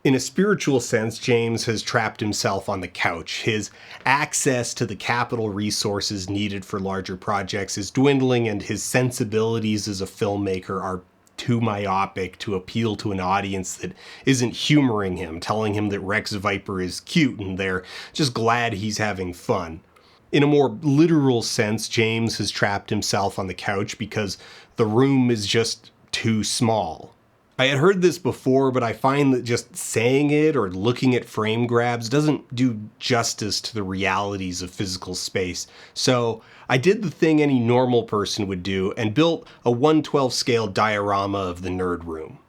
In a spiritual sense, James has trapped himself on the couch. His access to the capital resources needed for larger projects is dwindling, and his sensibilities as a filmmaker are too myopic to appeal to an audience that isn't humoring him, telling him that Rex Viper is cute and they're just glad he's having fun. In a more literal sense, James has trapped himself on the couch because the room is just too small. I had heard this before, but I find that just saying it or looking at frame grabs doesn't do justice to the realities of physical space. So I did the thing any normal person would do and built a 1/12 scale diorama of the nerd room.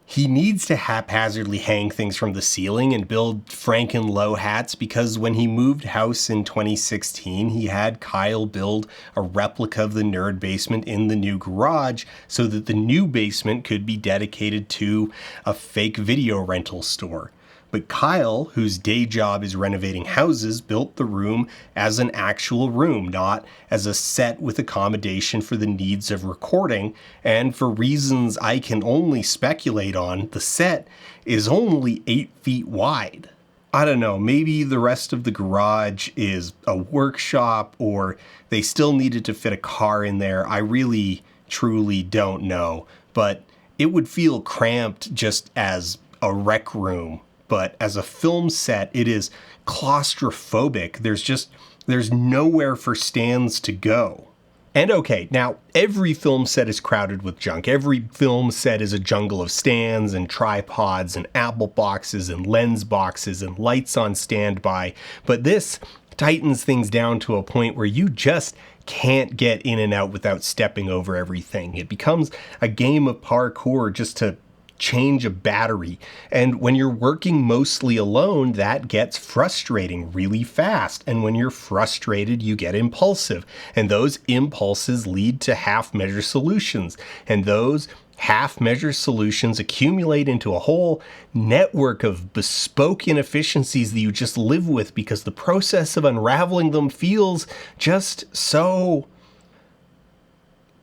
He needs to haphazardly hang things from the ceiling and build Franken low hats because when he moved house in 2016, he had Kyle build a replica of the nerd basement in the new garage so that the new basement could be dedicated to a fake video rental store. But Kyle, whose day job is renovating houses, built the room as an actual room, not as a set with accommodation for the needs of recording, and for reasons I can only speculate on, the set is only 8 feet wide. I don't know, maybe the rest of the garage is a workshop, or they still needed to fit a car in there. I really, truly don't know, but it would feel cramped just as a rec room. But as a film set, it is claustrophobic. There's nowhere for stands to go. And okay, now every film set is crowded with junk. Every film set is a jungle of stands and tripods and apple boxes and lens boxes and lights on standby. But this tightens things down to a point where you just can't get in and out without stepping over everything. It becomes a game of parkour just to change a battery. And when you're working mostly alone, that gets frustrating really fast. And when you're frustrated, you get impulsive. And those impulses lead to half-measure solutions. And those half-measure solutions accumulate into a whole network of bespoke inefficiencies that you just live with because the process of unraveling them feels just so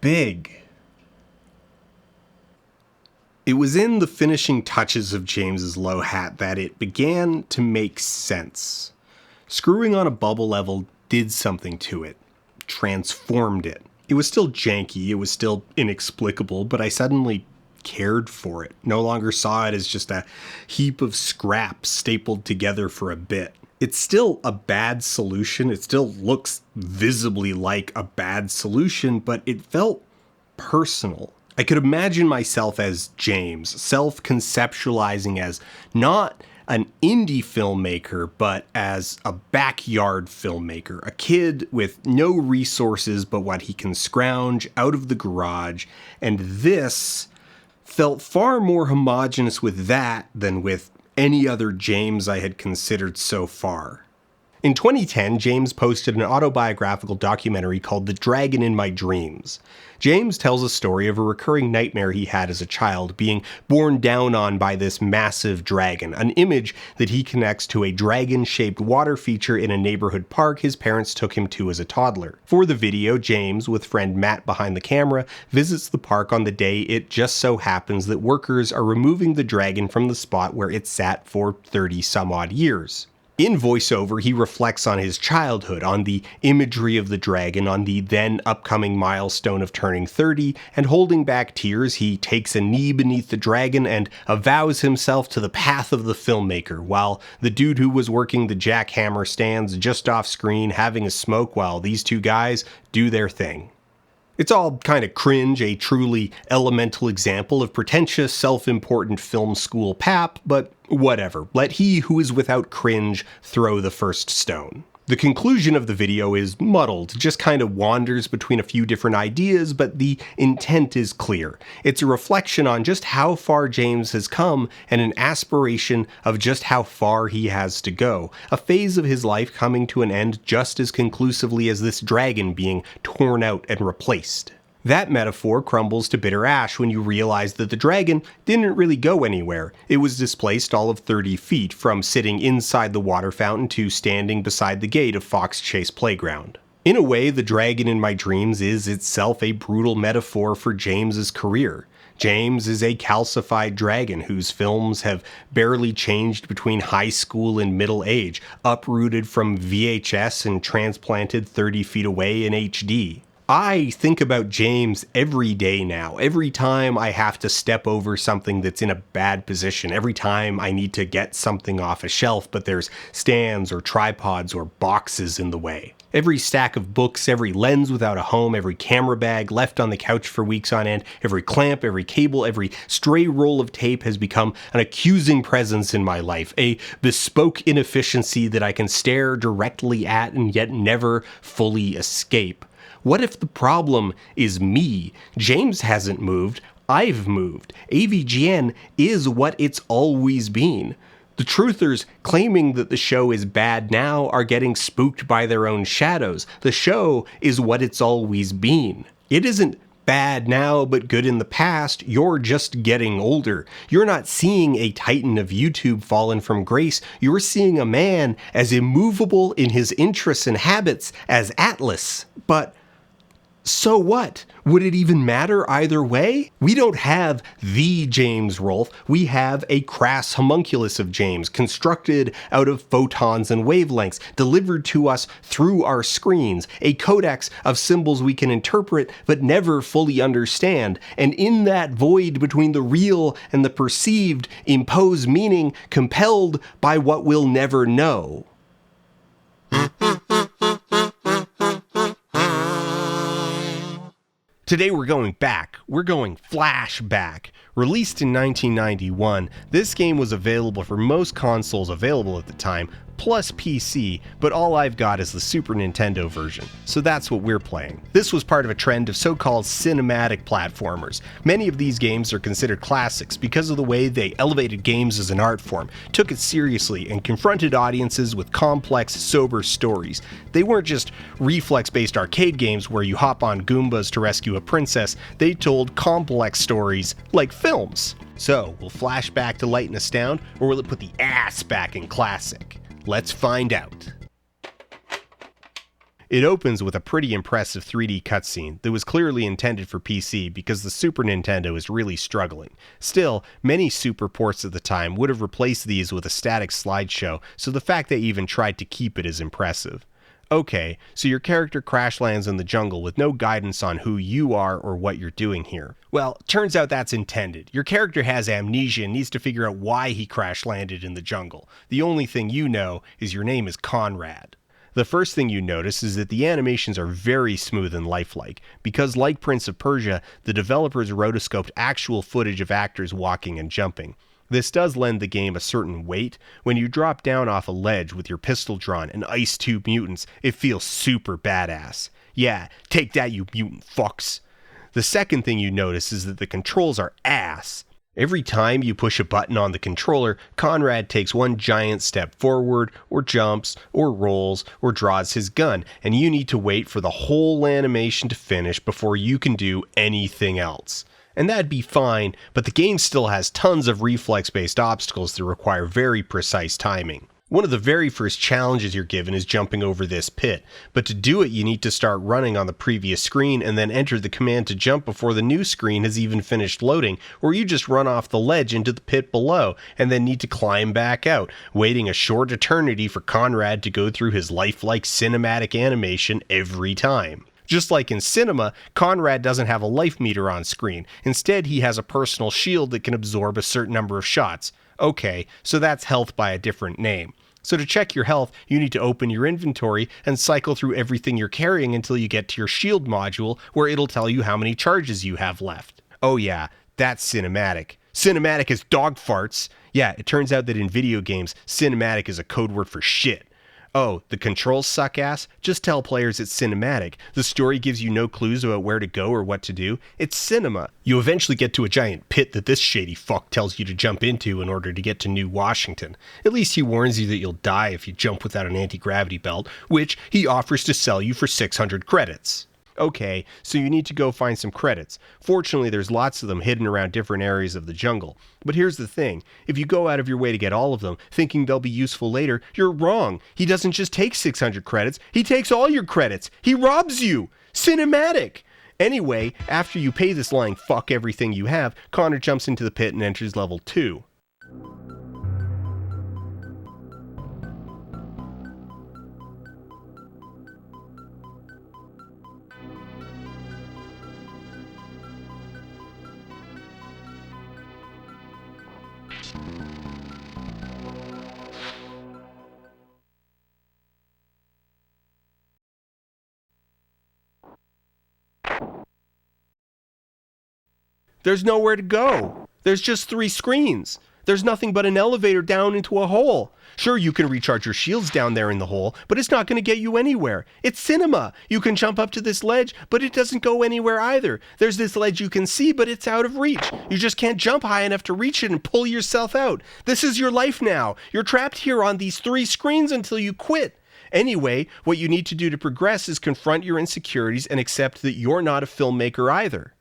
big. It was in the finishing touches of James's low hat that it began to make sense. Screwing on a bubble level did something to it, transformed it. It was still janky, it was still inexplicable, but I suddenly cared for it. No longer saw it as just a heap of scraps stapled together for a bit. It's still a bad solution, it still looks visibly like a bad solution, but it felt personal. I could imagine myself as James, self-conceptualizing as not an indie filmmaker, but as a backyard filmmaker, a kid with no resources but what he can scrounge out of the garage, and this felt far more homogeneous with that than with any other James I had considered so far. In 2010, James posted an autobiographical documentary called The Dragon in My Dreams. James tells a story of a recurring nightmare he had as a child, being borne down on by this massive dragon, an image that he connects to a dragon-shaped water feature in a neighborhood park his parents took him to as a toddler. For the video, James, with friend Matt behind the camera, visits the park on the day it just so happens that workers are removing the dragon from the spot where it sat for 30-some-odd years. In voiceover, he reflects on his childhood, on the imagery of the dragon, on the then upcoming milestone of turning 30, and holding back tears, he takes a knee beneath the dragon and avows himself to the path of the filmmaker, while the dude who was working the jackhammer stands just off screen having a smoke while these two guys do their thing. It's all kind of cringe, a truly elemental example of pretentious, self-important film school pap, but whatever. Let he who is without cringe throw the first stone. The conclusion of the video is muddled, just kind of wanders between a few different ideas, but the intent is clear. It's a reflection on just how far James has come and an aspiration of just how far he has to go. A phase of his life coming to an end just as conclusively as this dragon being torn out and replaced. That metaphor crumbles to bitter ash when you realize that the dragon didn't really go anywhere. It was displaced all of 30 feet, from sitting inside the water fountain to standing beside the gate of Fox Chase Playground. In a way, the dragon in my dreams is itself a brutal metaphor for James's career. James is a calcified dragon whose films have barely changed between high school and middle age, uprooted from VHS and transplanted 30 feet away in HD. I think about James every day now, every time I have to step over something that's in a bad position, every time I need to get something off a shelf but there's stands or tripods or boxes in the way. Every stack of books, every lens without a home, every camera bag left on the couch for weeks on end, every clamp, every cable, every stray roll of tape has become an accusing presence in my life, a bespoke inefficiency that I can stare directly at and yet never fully escape. What if the problem is me? James hasn't moved, I've moved. AVGN is what it's always been. The truthers claiming that the show is bad now are getting spooked by their own shadows. The show is what it's always been. It isn't bad now but good in the past. You're just getting older. You're not seeing a titan of YouTube fallen from grace. You're seeing a man as immovable in his interests and habits as Atlas. But so what? Would it even matter either way? We don't have the James Rolfe. We have a crass homunculus of James, constructed out of photons and wavelengths, delivered to us through our screens, a codex of symbols we can interpret but never fully understand, and in that void between the real and the perceived, impose meaning compelled by what we'll never know. Today we're going back. We're going flashback. Released in 1991, this game was available for most consoles available at the time, plus PC, but all I've got is the Super Nintendo version, so that's what we're playing. This was part of a trend of so-called cinematic platformers. Many of these games are considered classics because of the way they elevated games as an art form, took it seriously, and confronted audiences with complex, sober stories. They weren't just reflex-based arcade games where you hop on Goombas to rescue a princess. They told complex stories like films. So, will flash back to lighten us down, or will it put the ass back in classic? Let's find out. It opens with a pretty impressive 3D cutscene that was clearly intended for PC because the Super Nintendo is really struggling. Still, many Super ports at the time would have replaced these with a static slideshow, so the fact they even tried to keep it is impressive. Okay, so your character crash lands in the jungle with no guidance on who you are or what you're doing here. Well, turns out that's intended. Your character has amnesia and needs to figure out why he crash landed in the jungle. The only thing you know is your name is Conrad. The first thing you notice is that the animations are very smooth and lifelike, because like Prince of Persia, the developers rotoscoped actual footage of actors walking and jumping. This does lend the game a certain weight. When you drop down off a ledge with your pistol drawn and ice tube mutants, it feels super badass. Yeah, take that, you mutant fucks. The second thing you notice is that the controls are ass. Every time you push a button on the controller, Conrad takes one giant step forward, or jumps, or rolls, or draws his gun, and you need to wait for the whole animation to finish before you can do anything else. And that'd be fine, but the game still has tons of reflex-based obstacles that require very precise timing. One of the very first challenges you're given is jumping over this pit, but to do it you need to start running on the previous screen and then enter the command to jump before the new screen has even finished loading, or you just run off the ledge into the pit below and then need to climb back out, waiting a short eternity for Conrad to go through his lifelike cinematic animation every time. Just like in cinema, Conrad doesn't have a life meter on screen. Instead, he has a personal shield that can absorb a certain number of shots. Okay, so that's health by a different name. So to check your health, you need to open your inventory and cycle through everything you're carrying until you get to your shield module, where it'll tell you how many charges you have left. Oh yeah, that's cinematic. Cinematic is dog farts. Yeah, it turns out that in video games, cinematic is a code word for shit. Oh, the controls suck ass? Just tell players it's cinematic. The story gives you no clues about where to go or what to do. It's cinema. You eventually get to a giant pit that this shady fuck tells you to jump into in order to get to New Washington. At least he warns you that you'll die if you jump without an anti-gravity belt, which he offers to sell you for 600 credits. Okay, so you need to go find some credits. Fortunately, there's lots of them hidden around different areas of the jungle. But here's the thing, if you go out of your way to get all of them, thinking they'll be useful later, you're wrong. He doesn't just take 600 credits, he takes all your credits. He robs you! Cinematic! Anyway, after you pay this lying fuck everything you have, Connor jumps into the pit and enters level 2. There's nowhere to go. There's just 3 screens. There's nothing but an elevator down into a hole. Sure, you can recharge your shields down there in the hole, but it's not going to get you anywhere. It's cinema. You can jump up to this ledge, but it doesn't go anywhere either. There's this ledge you can see, but it's out of reach. You just can't jump high enough to reach it and pull yourself out. This is your life now. You're trapped here on these 3 screens until you quit. Anyway, what you need to do to progress is confront your insecurities and accept that you're not a filmmaker either.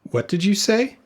What did you say?